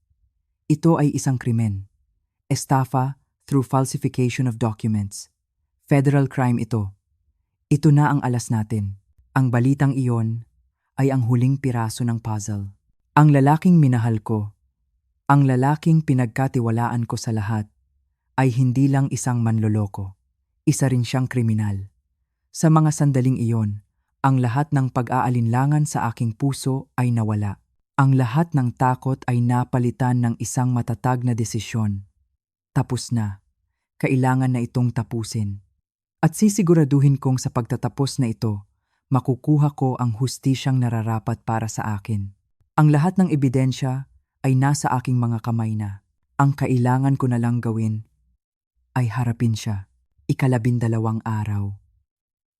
Ito ay isang krimen. Estafa through falsification of documents. Federal crime ito. Ito na ang alas natin. Ang balitang iyon ay ang huling piraso ng puzzle. Ang lalaking minahal ko, ang lalaking pinagkatiwalaan ko sa lahat, ay hindi lang isang manloloko. Isa rin siyang kriminal. Sa mga sandaling iyon, ang lahat ng pag-aalinlangan sa aking puso ay nawala. Ang lahat ng takot ay napalitan ng isang matatag na desisyon. Tapos na. Kailangan na itong tapusin. At sisiguraduhin kong sa pagtatapos na ito, makukuha ko ang hustisyang nararapat para sa akin. Ang lahat ng ebidensya ay nasa aking mga kamay na. Ang kailangan ko na lang gawin ay harapin siya. 12 araw.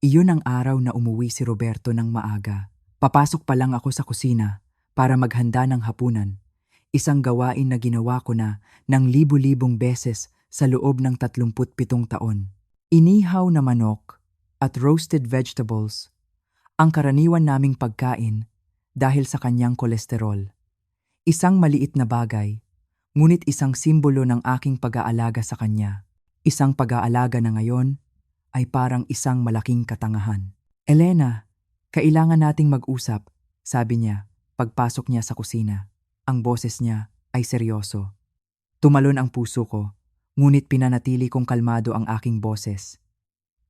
Iyon ang araw na umuwi si Roberto ng maaga. Papasok pa lang ako sa kusina para maghanda ng hapunan. Isang gawain na ginawa ko na ng libu-libong beses sa loob ng 37 taon. Inihaw na manok at roasted vegetables, ang karaniwan naming pagkain dahil sa kanyang kolesterol. Isang maliit na bagay, ngunit isang simbolo ng aking pag-aalaga sa kanya. Isang pag-aalaga na ngayon ay parang isang malaking katangahan. Elena, kailangan nating mag-usap, sabi niya pagpasok niya sa kusina. Ang boses niya ay seryoso. Tumalon ang puso ko, ngunit pinanatili kong kalmado ang aking boses.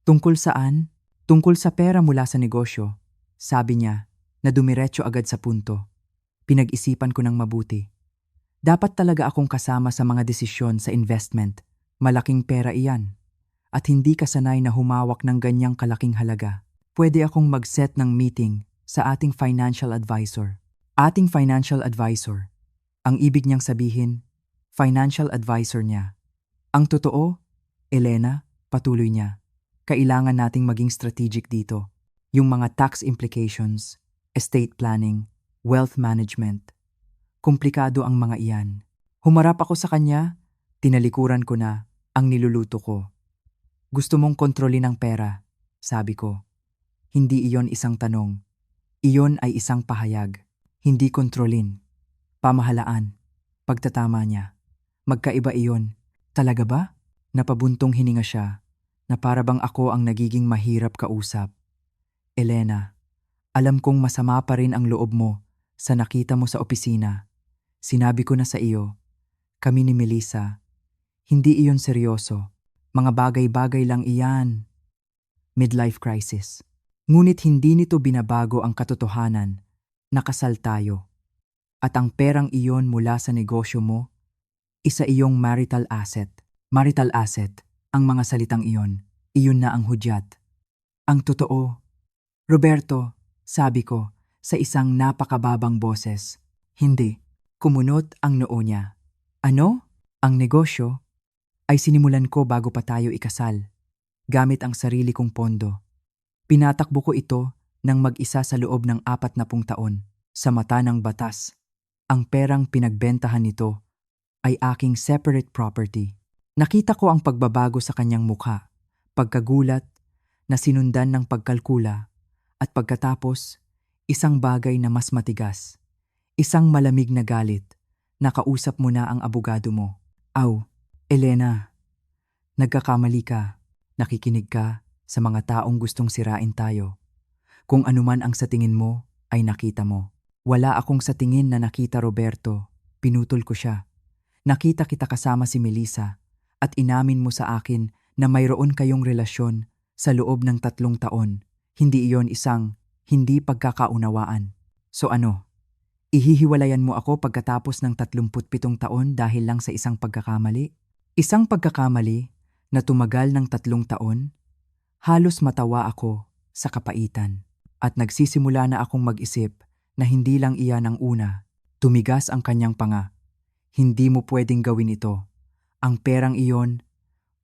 Tungkol saan? Tungkol sa pera mula sa negosyo, sabi niya na dumiretso agad sa punto. Pinag-isipan ko ng mabuti. Dapat talaga akong kasama sa mga desisyon sa investment. Malaking pera iyan. At hindi kasanay na humawak ng ganyang kalaking halaga. Pwede akong mag-set ng meeting sa ating financial advisor. Ating financial advisor. Ang ibig niyang sabihin, financial advisor niya. Ang totoo, Elena, patuloy niya, kailangan nating maging strategic dito. Yung mga tax implications, estate planning, wealth management. Komplikado ang mga iyan. Humarap ako sa kanya, tinalikuran ko na ang niluluto ko. Gusto mong kontrolin ang pera, sabi ko. Hindi iyon isang tanong. Iyon ay isang pahayag. Hindi kontrolin. Pamahalaan. Pagtatama niya. Magkaiba iyon. Talaga ba? Napabuntong hininga siya, na para bang ako ang nagiging mahirap kausap. Elena, alam kong masama pa rin ang loob mo sa nakita mo sa opisina. Sinabi ko na sa iyo, kami ni Melissa, hindi iyon seryoso. Mga bagay-bagay lang iyan. midlife crisis. Ngunit hindi nito binabago ang katotohanan na kasal tayo. At ang perang iyon mula sa negosyo mo, isa iyong marital asset. Marital asset, ang mga salitang iyon na ang hudyat. Ang totoo, Roberto, sabi ko sa isang napakababang boses. Hindi, kumunot ang noo niya. Ano? Ang negosyo ay sinimulan ko bago pa tayo ikasal, gamit ang sarili kong pondo. Pinatakbo ko ito ng mag-isa sa loob ng 40 taon. Sa mata ng batas, ang perang pinagbentahan nito ay aking separate property. Nakita ko ang pagbabago sa kanyang mukha, pagkagulat na sinundan ng pagkalkula, at pagkatapos, isang bagay na mas matigas. Isang malamig na galit. Nakausap mo na ang abogado mo. Aw, Elena, nagkakamali ka. Nakikinig ka sa mga taong gustong sirain tayo. Kung anuman ang sa tingin mo, ay nakita mo. Wala akong sa tingin na nakita, Roberto. Pinutol ko siya. Nakita kita kasama si Melissa at inamin mo sa akin na mayroon kayong relasyon sa loob ng 3 taon. Hindi iyon isang hindi pagkakaunawaan. So ano? Ihihiwalayan mo ako pagkatapos ng 37 taon dahil lang sa isang pagkakamali? Isang pagkakamali na tumagal ng 3 taon? Halos matawa ako sa kapaitan at nagsisimula na akong mag-isip na hindi lang iyan ang una. Tumigas ang kanyang panga. Hindi mo pwedeng gawin ito. Ang perang iyon,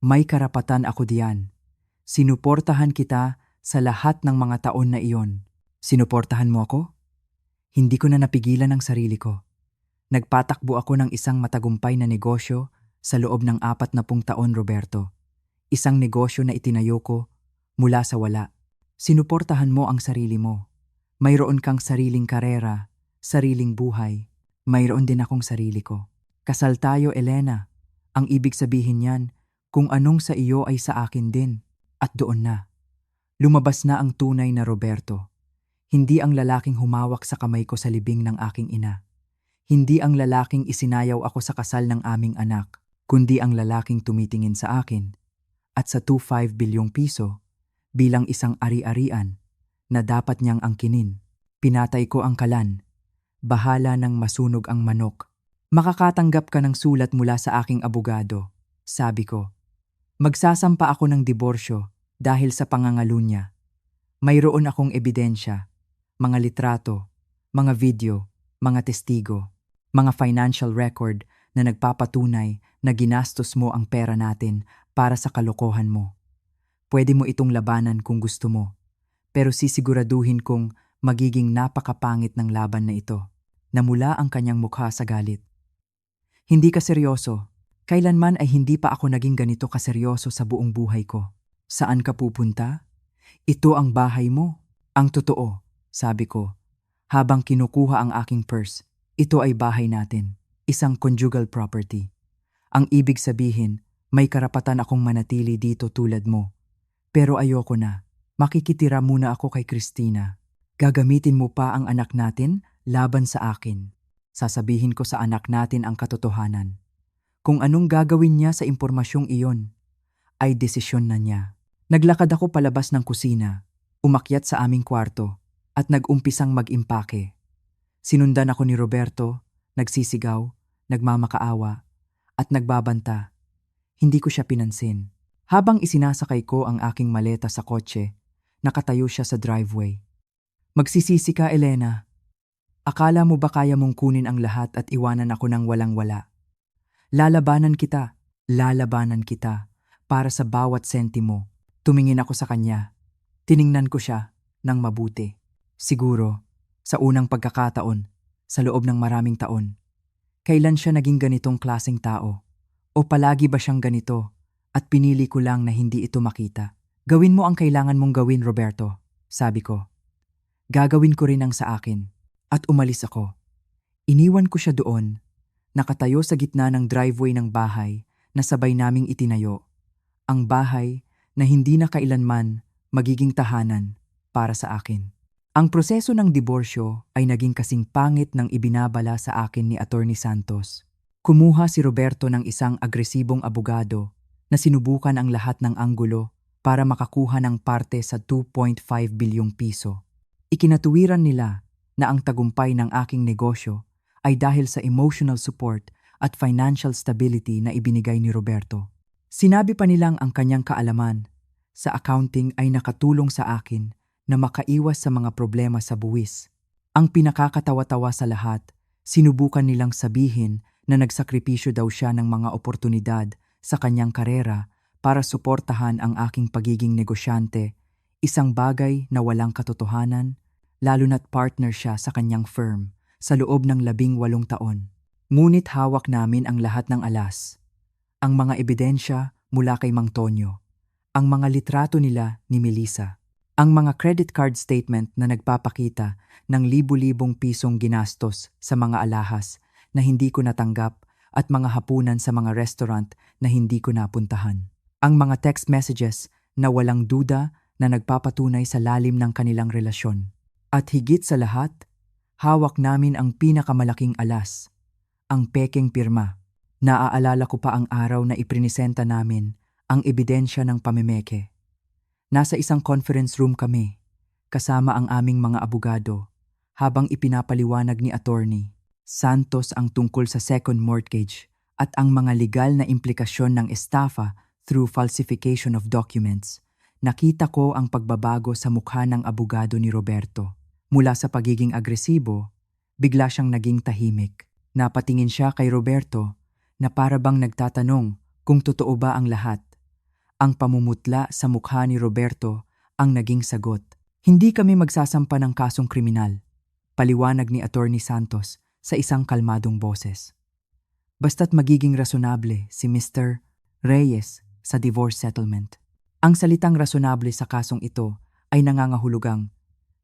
may karapatan ako diyan. Sinuportahan kita sa lahat ng mga taon na iyon. Sinuportahan mo ako? Hindi ko na napigilan ang sarili ko. Nagpatakbo ako ng isang matagumpay na negosyo sa loob ng 40 taon, Roberto. Isang negosyo na itinayo ko mula sa wala. Sinuportahan mo ang sarili mo. Mayroon kang sariling karera, sariling buhay. Mayroon din akong sarili ko. Kasal tayo, Elena. Ang ibig sabihin niyan, kung anong sa iyo ay sa akin din. At doon na. Lumabas na ang tunay na Roberto. Hindi ang lalaking humawak sa kamay ko sa libing ng aking ina. Hindi ang lalaking isinayaw ako sa kasal ng aming anak, kundi ang lalaking tumitingin sa akin. At sa 2.5 bilyong piso, bilang isang ari-arian, na dapat niyang angkinin. Pinatay ko ang kalan. Bahala nang masunog ang manok. Makakatanggap ka ng sulat mula sa aking abogado, sabi ko. Magsasampa ako ng diborsyo dahil sa pangangalo niya. Mayroon akong ebidensya, mga litrato, mga video, mga testigo, mga financial record na nagpapatunay na ginastos mo ang pera natin para sa kalokohan mo. Pwede mo itong labanan kung gusto mo. Pero sisiguraduhin kong magiging napakapangit ng laban na ito. Namula ang kanyang mukha sa galit. Hindi ka seryoso. Kailanman ay hindi pa ako naging ganito kaseryoso sa buong buhay ko. Saan ka pupunta? Ito ang bahay mo. Ang totoo, sabi ko, habang kinukuha ang aking purse. Ito ay bahay natin. Isang conjugal property. Ang ibig sabihin, may karapatan akong manatili dito tulad mo. Pero ayoko na. Makikitira muna ako kay Christina. Gagamitin mo pa ang anak natin laban sa akin. Sasabihin ko sa anak natin ang katotohanan. Kung anong gagawin niya sa impormasyong iyon, ay desisyon na niya. Naglakad ako palabas ng kusina, umakyat sa aming kwarto, at nag-umpisang mag-impake. Sinundan ako ni Roberto, nagsisigaw, nagmamakaawa, at nagbabanta. Hindi ko siya pinansin. Habang isinasakay ko ang aking maleta sa kotse, nakatayo siya sa driveway. Magsisisi ka, Elena. Akala mo ba kaya mong kunin ang lahat at iwanan ako ng walang-wala? Lalabanan kita para sa bawat sentimo. Tumingin ako sa kanya. Tiningnan ko siya ng mabuti. Siguro, sa unang pagkakataon, sa loob ng maraming taon. Kailan siya naging ganitong klaseng tao? O palagi ba siyang ganito at pinili ko lang na hindi ito makita? Gawin mo ang kailangan mong gawin, Roberto, sabi ko. Gagawin ko rin ang sa akin. At umalis ako. Iniwan ko siya doon, nakatayo sa gitna ng driveway ng bahay na sabay naming itinayo. Ang bahay na hindi na kailanman magiging tahanan para sa akin. Ang proseso ng diborsyo ay naging kasing pangit ng ibinabala sa akin ni Attorney Santos. Kumuha si Roberto ng isang agresibong abogado na sinubukan ang lahat ng anggulo para makakuha ng parte sa 2.5 bilyong piso. Ikinatuwiran nila na ang tagumpay ng aking negosyo ay dahil sa emotional support at financial stability na ibinigay ni Roberto. Sinabi pa nilang ang kanyang kaalaman sa accounting ay nakatulong sa akin na makaiwas sa mga problema sa buwis. Ang pinakakatawa-tawa sa lahat, sinubukan nilang sabihin na nagsakripisyo daw siya ng mga oportunidad sa kanyang karera para suportahan ang aking pagiging negosyante, isang bagay na walang katotohanan, lalo na't partner siya sa kanyang firm sa loob ng 18 taon. Ngunit hawak namin ang lahat ng alas. Ang mga ebidensya mula kay Mang Tonyo, ang mga litrato nila ni Melissa, ang mga credit card statement na nagpapakita ng libu-libong pisong ginastos sa mga alahas na hindi ko natanggap at mga hapunan sa mga restaurant na hindi ko napuntahan. Ang mga text messages na walang duda na nagpapatunay sa lalim ng kanilang relasyon. At higit sa lahat, hawak namin ang pinakamalaking alas, ang pekeng pirma. Naaalala ko pa ang araw na iprinisenta namin ang ebidensya ng pamemeke. Nasa isang conference room kami, kasama ang aming mga abogado, habang ipinapaliwanag ni Attorney Santos ang tungkol sa second mortgage at ang mga legal na implikasyon ng estafa through falsification of documents. Nakita ko ang pagbabago sa mukha ng abogado ni Roberto. Mula sa pagiging agresibo, bigla siyang naging tahimik. Napatingin siya kay Roberto na para bang nagtatanong kung totoo ba ang lahat. Ang pamumutla sa mukha ni Roberto ang naging sagot. Hindi kami magsasampa ng kasong kriminal, paliwanag ni Attorney Santos sa isang kalmadong boses. Basta't magiging rasunable si Mr. Reyes sa divorce settlement. Ang salitang rasunable sa kasong ito ay nangangahulugang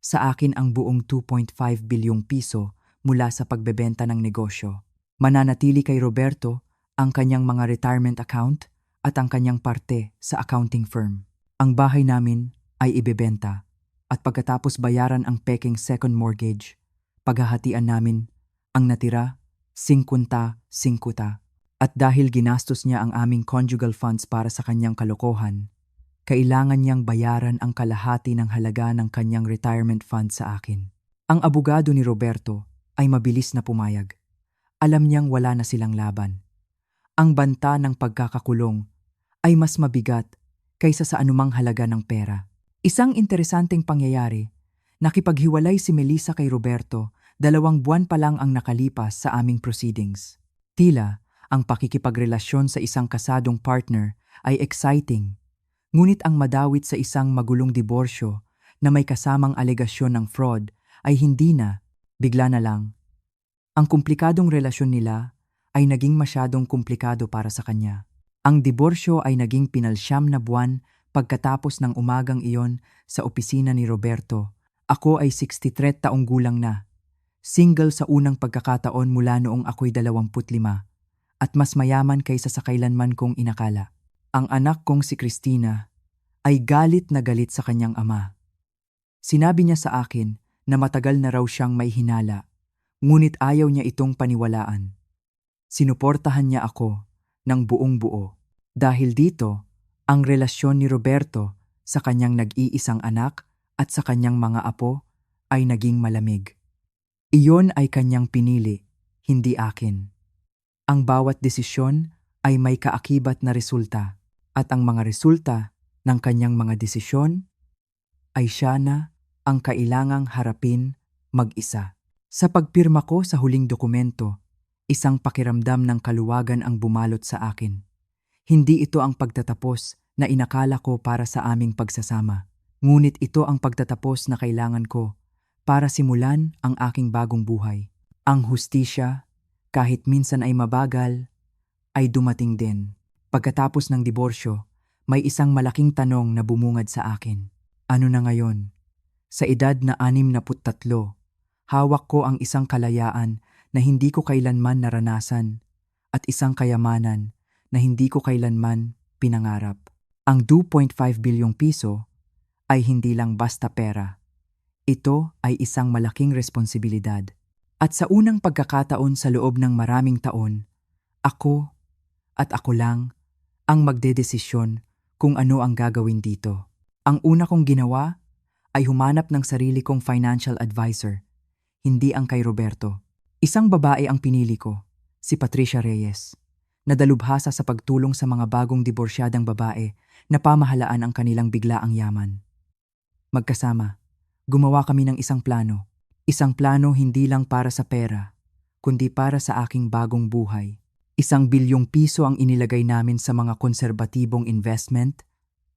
sa akin ang buong 2.5 bilyong piso mula sa pagbebenta ng negosyo. Mananatili kay Roberto ang kanyang mga retirement account at ang kanyang parte sa accounting firm. Ang bahay namin ay ibebenta at pagkatapos bayaran ang pekeng second mortgage, paghahatian namin ang natira 50-50. At dahil ginastos niya ang aming conjugal funds para sa kanyang kalokohan, kailangan niyang bayaran ang kalahati ng halaga ng kanyang retirement fund sa akin. Ang abogado ni Roberto ay mabilis na pumayag. Alam niyang wala na silang laban. Ang banta ng pagkakakulong ay mas mabigat kaysa sa anumang halaga ng pera. Isang interesanteng pangyayari, nakipaghiwalay si Melissa kay Roberto 2 buwan pa lang ang nakalipas sa aming proceedings. Tila, ang pakikipagrelasyon sa isang kasadong partner ay exciting, ngunit ang madawit sa isang magulong diborsyo na may kasamang alegasyon ng fraud ay hindi na, bigla na lang. Ang komplikadong relasyon nila ay naging masyadong komplikado para sa kanya. Ang diborsyo ay naging 9 na buwan pagkatapos ng umagang iyon sa opisina ni Roberto. Ako ay 63 taong gulang na. Single sa unang pagkakataon mula noong ako'y 25 at mas mayaman kaysa sa kailanman kong inakala. Ang anak kong si Christina ay galit na galit sa kanyang ama. Sinabi niya sa akin na matagal na raw siyang may hinala, ngunit ayaw niya itong paniwalaan. Sinuportahan niya ako ng buong buo. Dahil dito, ang relasyon ni Roberto sa kanyang nag-iisang anak at sa kanyang mga apo ay naging malamig. Iyon ay kanyang pinili, hindi akin. Ang bawat desisyon ay may kaakibat na resulta, at ang mga resulta ng kanyang mga desisyon ay siya na ang kailangang harapin mag-isa. Sa pagpirma ko sa huling dokumento, isang pakiramdam ng kaluwagan ang bumalot sa akin. Hindi ito ang pagtatapos na inakala ko para sa aming pagsasama, ngunit ito ang pagtatapos na kailangan ko para simulan ang aking bagong buhay. Ang hustisya, kahit minsan ay mabagal, ay dumating din. Pagkatapos ng diborsyo, may isang malaking tanong na bumungad sa akin. Ano na ngayon? Sa edad na 63, hawak ko ang isang kalayaan na hindi ko kailanman naranasan at isang kayamanan na hindi ko kailanman pinangarap. Ang 2.5 bilyong piso ay hindi lang basta pera. Ito ay isang malaking responsibilidad. At sa unang pagkakataon sa loob ng maraming taon, ako lang ang magdedesisyon kung ano ang gagawin dito. Ang una kong ginawa ay humanap ng sarili kong financial advisor, hindi ang kay Roberto. Isang babae ang pinili ko, si Patricia Reyes, na dalubhasa sa pagtulong sa mga bagong diborsyadang babae na pamahalaan ang kanilang biglaang yaman. Magkasama, gumawa kami ng isang plano. Isang plano hindi lang para sa pera, kundi para sa aking bagong buhay. ₱1 bilyon ang inilagay namin sa mga konserbatibong investment,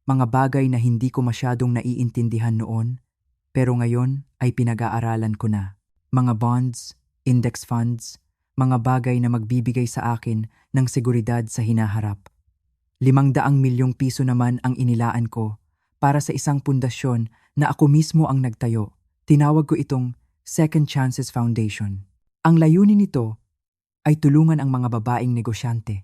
mga bagay na hindi ko masyadong naiintindihan noon, pero ngayon ay pinag-aaralan ko na. Mga bonds, index funds, mga bagay na magbibigay sa akin ng seguridad sa hinaharap. ₱500 milyong naman ang inilaan ko para sa isang pundasyon na ako mismo ang nagtayo. Tinawag ko itong Second Chances Foundation. Ang layunin nito ay tulungan ang mga babaeng negosyante,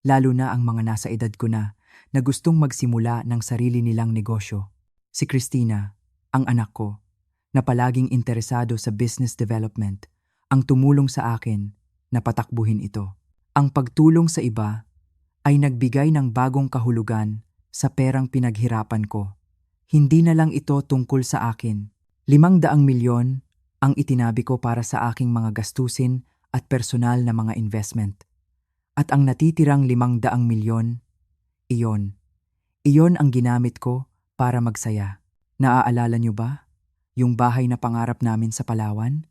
lalo na ang mga nasa edad ko na gustong magsimula ng sarili nilang negosyo. Si Christina, ang anak ko, na palaging interesado sa business development, ang tumulong sa akin na patakbuhin ito. Ang pagtulong sa iba ay nagbigay ng bagong kahulugan sa perang pinaghirapan ko. Hindi na lang ito tungkol sa akin. ₱500 milyon ang itinabi ko para sa aking mga gastusin at personal na mga investment. At ang natitirang ₱500 milyon, iyon ang ginamit ko para magsaya. Naaalala niyo ba? Yung bahay na pangarap namin sa Palawan?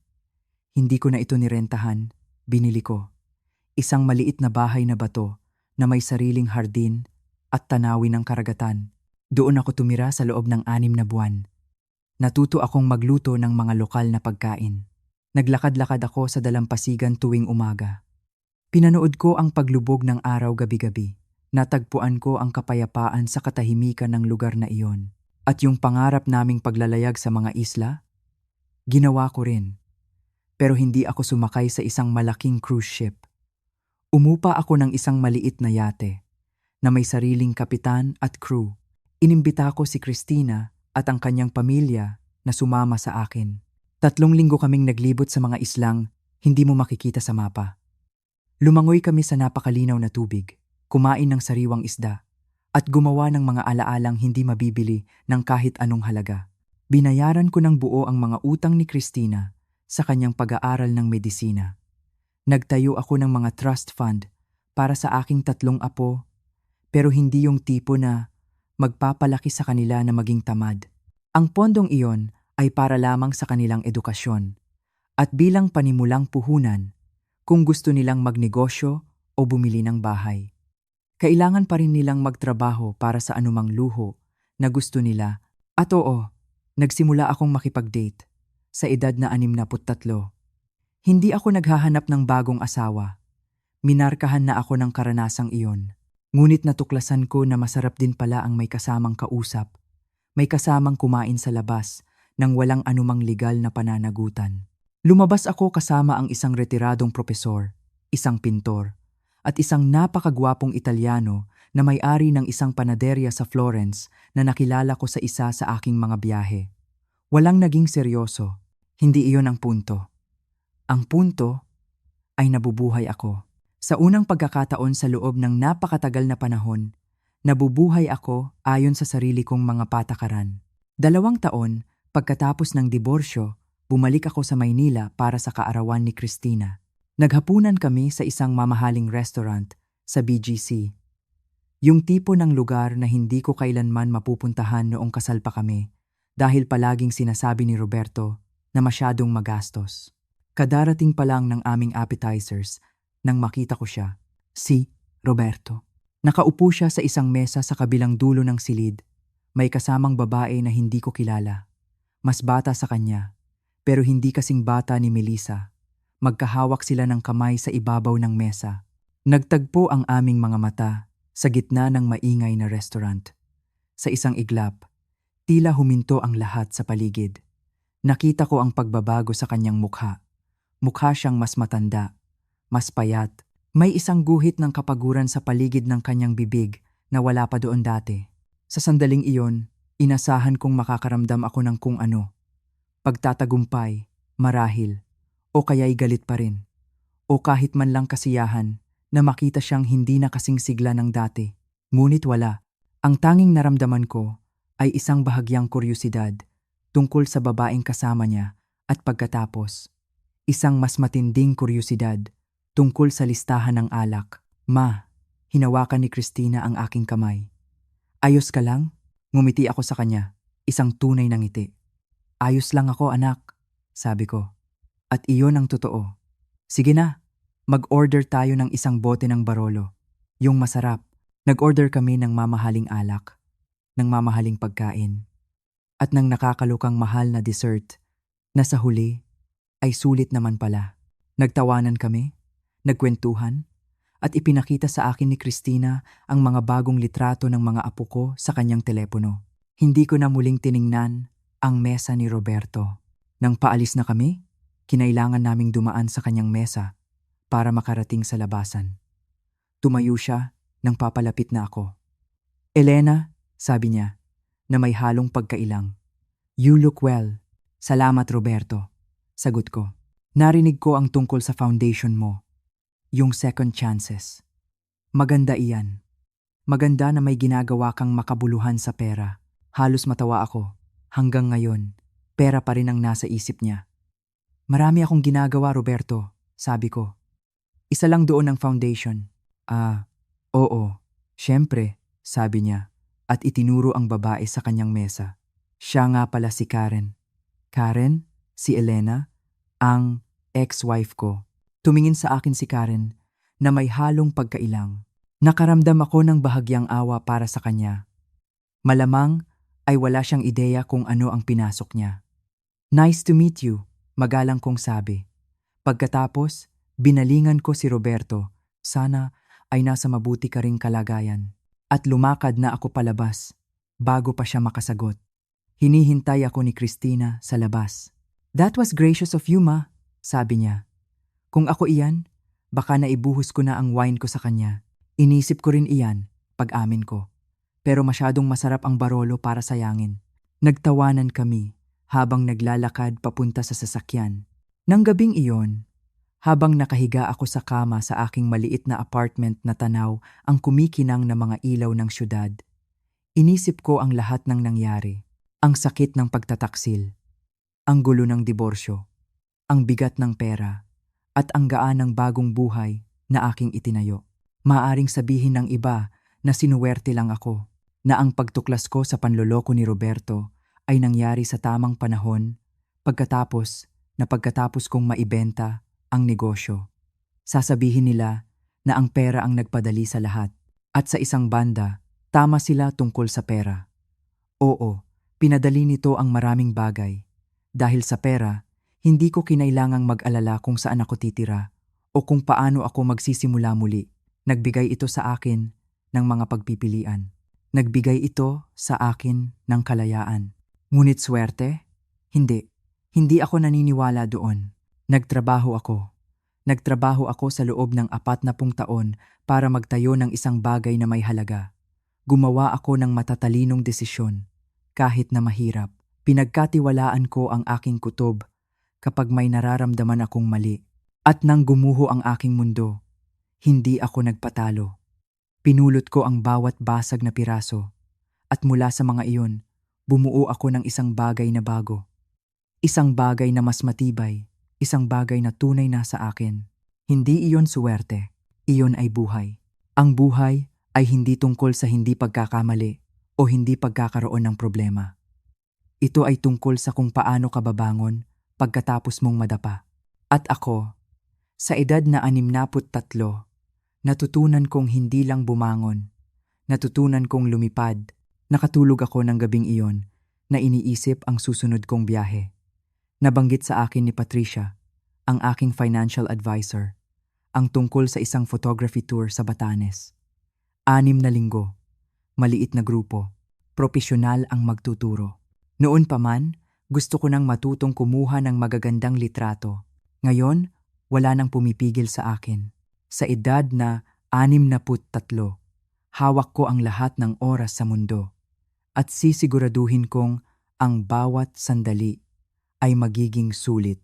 Hindi ko na ito nirentahan, binili ko. Isang maliit na bahay na bato na may sariling hardin at tanawin ng karagatan. Doon ako tumira sa loob ng 6 na buwan. Natuto akong magluto ng mga lokal na pagkain. Naglakad-lakad ako sa dalampasigan tuwing umaga. Pinanood ko ang paglubog ng araw gabi-gabi. Natagpuan ko ang kapayapaan sa katahimikan ng lugar na iyon. At yung pangarap naming paglalayag sa mga isla, ginawa ko rin. Pero hindi ako sumakay sa isang malaking cruise ship. Umupa ako ng isang maliit na yate na may sariling kapitan at crew. Inimbita ko si Christina at ang kanyang pamilya na sumama sa akin. 3 linggo kaming naglibot sa mga islang hindi mo makikita sa mapa. Lumangoy kami sa napakalinaw na tubig, kumain ng sariwang isda, at gumawa ng mga alaalang hindi mabibili ng kahit anong halaga. Binayaran ko ng buo ang mga utang ni Christina sa kanyang pag-aaral ng medisina. Nagtayo ako ng mga trust fund para sa aking 3 apo, pero hindi yung tipo na magpapalaki sa kanila na maging tamad. Ang pondong iyon ay para lamang sa kanilang edukasyon at bilang panimulang puhunan kung gusto nilang magnegosyo o bumili ng bahay. Kailangan pa rin nilang magtrabaho para sa anumang luho na gusto nila. At oo, nagsimula akong makipag-date sa edad na 63. Hindi ako naghahanap ng bagong asawa. Minarkahan na ako ng karanasang iyon. Ngunit natuklasan ko na masarap din pala ang may kasamang kausap. May kasamang kumain sa labas nang walang anumang legal na pananagutan. Lumabas ako kasama ang isang retiradong propesor, isang pintor, at isang napakagwapong Italyano na may-ari ng isang panaderya sa Florence na nakilala ko sa isa sa aking mga biyahe. Walang naging seryoso. Hindi iyon ang punto. Ang punto ay nabubuhay ako. Sa unang pagkakataon sa loob ng napakatagal na panahon, nabubuhay ako ayon sa sarili kong mga patakaran. 2 taon pagkatapos ng diborsyo, bumalik ako sa Maynila para sa kaarawan ni Christina. Naghapunan kami sa isang mamahaling restaurant sa BGC. Yung tipo ng lugar na hindi ko kailanman mapupuntahan noong kasal pa kami dahil palaging sinasabi ni Roberto na masyadong magastos. Kadarating pa lang ng aming appetizers nang makita ko siya, si Roberto. Nakaupo siya sa isang mesa sa kabilang dulo ng silid. May kasamang babae na hindi ko kilala. Mas bata sa kanya, pero hindi kasing bata ni Melissa. Magkahawak sila ng kamay sa ibabaw ng mesa. Nagtagpo ang aming mga mata sa gitna ng maingay na restaurant. Sa isang iglap, tila huminto ang lahat sa paligid. Nakita ko ang pagbabago sa kanyang mukha. Mukha siyang mas matanda, mas payat. May isang guhit ng kapaguran sa paligid ng kanyang bibig na wala pa doon dati. Sa sandaling iyon, inasahan kong makakaramdam ako ng kung ano. Pagtatagumpay, marahil, o kaya'y galit pa rin. O kahit man lang kasiyahan na makita siyang hindi na kasing sigla ng dati. Ngunit wala. Ang tanging naramdaman ko ay isang bahagyang kuryosidad tungkol sa babaeng kasama niya at pagkatapos, isang mas matinding kuryosidad tungkol sa listahan ng alak. Ma, hinawakan ni Christina ang aking kamay. Ayos ka lang? Ngumiti ako sa kanya, isang tunay na ngiti. Ayos lang ako, anak, sabi ko. At iyon ang totoo. Sige na, mag-order tayo ng isang bote ng Barolo. Yung masarap. Nag-order kami ng mamahaling alak, ng mamahaling pagkain, at ng nakakalukang mahal na dessert na sa huli ay sulit naman pala. Nagtawanan kami, nagkwentuhan, at ipinakita sa akin ni Christina ang mga bagong litrato ng mga apo ko sa kanyang telepono. Hindi ko na muling tiningnan ang mesa ni Roberto. Nang paalis na kami, kinailangan naming dumaan sa kanyang mesa para makarating sa labasan. Tumayo siya nang papalapit na ako. Elena, sabi niya, na may halong pagkailang. You look well. Salamat, Roberto. Sagot ko. Narinig ko ang tungkol sa foundation mo. Yung second chances. Maganda iyan. Maganda na may ginagawa kang makabuluhan sa pera. Halos matawa ako. Hanggang ngayon, pera pa rin ang nasa isip niya. Marami akong ginagawa, Roberto, sabi ko. Isa lang doon ang foundation. Oo, syempre, sabi niya, at itinuro ang babae sa kanyang mesa. Siya nga pala si Karen. Karen, si Elena, ang ex-wife ko. Tumingin sa akin si Karen na may halong pagkailang. Nakaramdam ako ng bahagyang awa para sa kanya. Malamang ay wala siyang ideya kung ano ang pinasok niya. Nice to meet you, magalang kong sabi. Pagkatapos, binalingan ko si Roberto. Sana ay nasa mabuti ka ring kalagayan. At lumakad na ako palabas bago pa siya makasagot. Hinihintay ako ni Christina sa labas. That was gracious of you, ma, sabi niya. Kung ako iyan, baka naibuhos ko na ang wine ko sa kanya. Inisip ko rin iyan, pag-amin ko. Pero masyadong masarap ang Barolo para sayangin. Nagtawanan kami habang naglalakad papunta sa sasakyan. Nang gabing iyon, habang nakahiga ako sa kama sa aking maliit na apartment na tanaw ang kumikinang na mga ilaw ng syudad, inisip ko ang lahat ng nangyari. Ang sakit ng pagtataksil, ang gulo ng diborsyo, ang bigat ng pera, at ang gaan ng bagong buhay na aking itinayo. Maaring sabihin ng iba na sinuwerte lang ako, na ang pagtuklas ko sa panloloko ni Roberto ay nangyari sa tamang panahon pagkatapos kong maibenta ang negosyo. Sasabihin nila na ang pera ang nagpadali sa lahat. At sa isang banda, tama sila tungkol sa pera. Oo, pinadali nito ang maraming bagay. Dahil sa pera, hindi ko kinailangang mag-alala kung saan ako titira o kung paano ako magsisimula muli. Nagbigay ito sa akin ng mga pagpipilian. Nagbigay ito sa akin ng kalayaan. Ngunit swerte? Hindi. Hindi ako naniniwala doon. Nagtrabaho ako sa loob ng 40 taon para magtayo ng isang bagay na may halaga. Gumawa ako ng matatalinong desisyon, kahit na mahirap. Pinagkatiwalaan ko ang aking kutob kapag may nararamdaman akong mali. At nang gumuho ang aking mundo, hindi ako nagpatalo. Pinulot ko ang bawat basag na piraso. At mula sa mga iyon, bumuo ako ng isang bagay na bago. Isang bagay na mas matibay. Isang bagay na tunay na sa akin. Hindi iyon suwerte, iyon ay buhay. Ang buhay ay hindi tungkol sa hindi pagkakamali o hindi pagkakaroon ng problema. Ito ay tungkol sa kung paano ka babangon pagkatapos mong madapa. At ako, sa edad na 63, natutunan kong hindi lang bumangon. Natutunan kong lumipad. Nakatulog ako ng gabing iyon na iniisip ang susunod kong biyahe. Nabanggit sa akin ni Patricia, ang aking financial advisor, ang tungkol sa isang photography tour sa Batanes. 6 na linggo, maliit na grupo, propesyonal ang magtuturo. Noon pa man, gusto ko nang matutong kumuha ng magagandang litrato. Ngayon, wala nang pumipigil sa akin. Sa edad na 63, hawak ko ang lahat ng oras sa mundo at sisiguraduhin kong ang bawat sandali ay magiging sulit.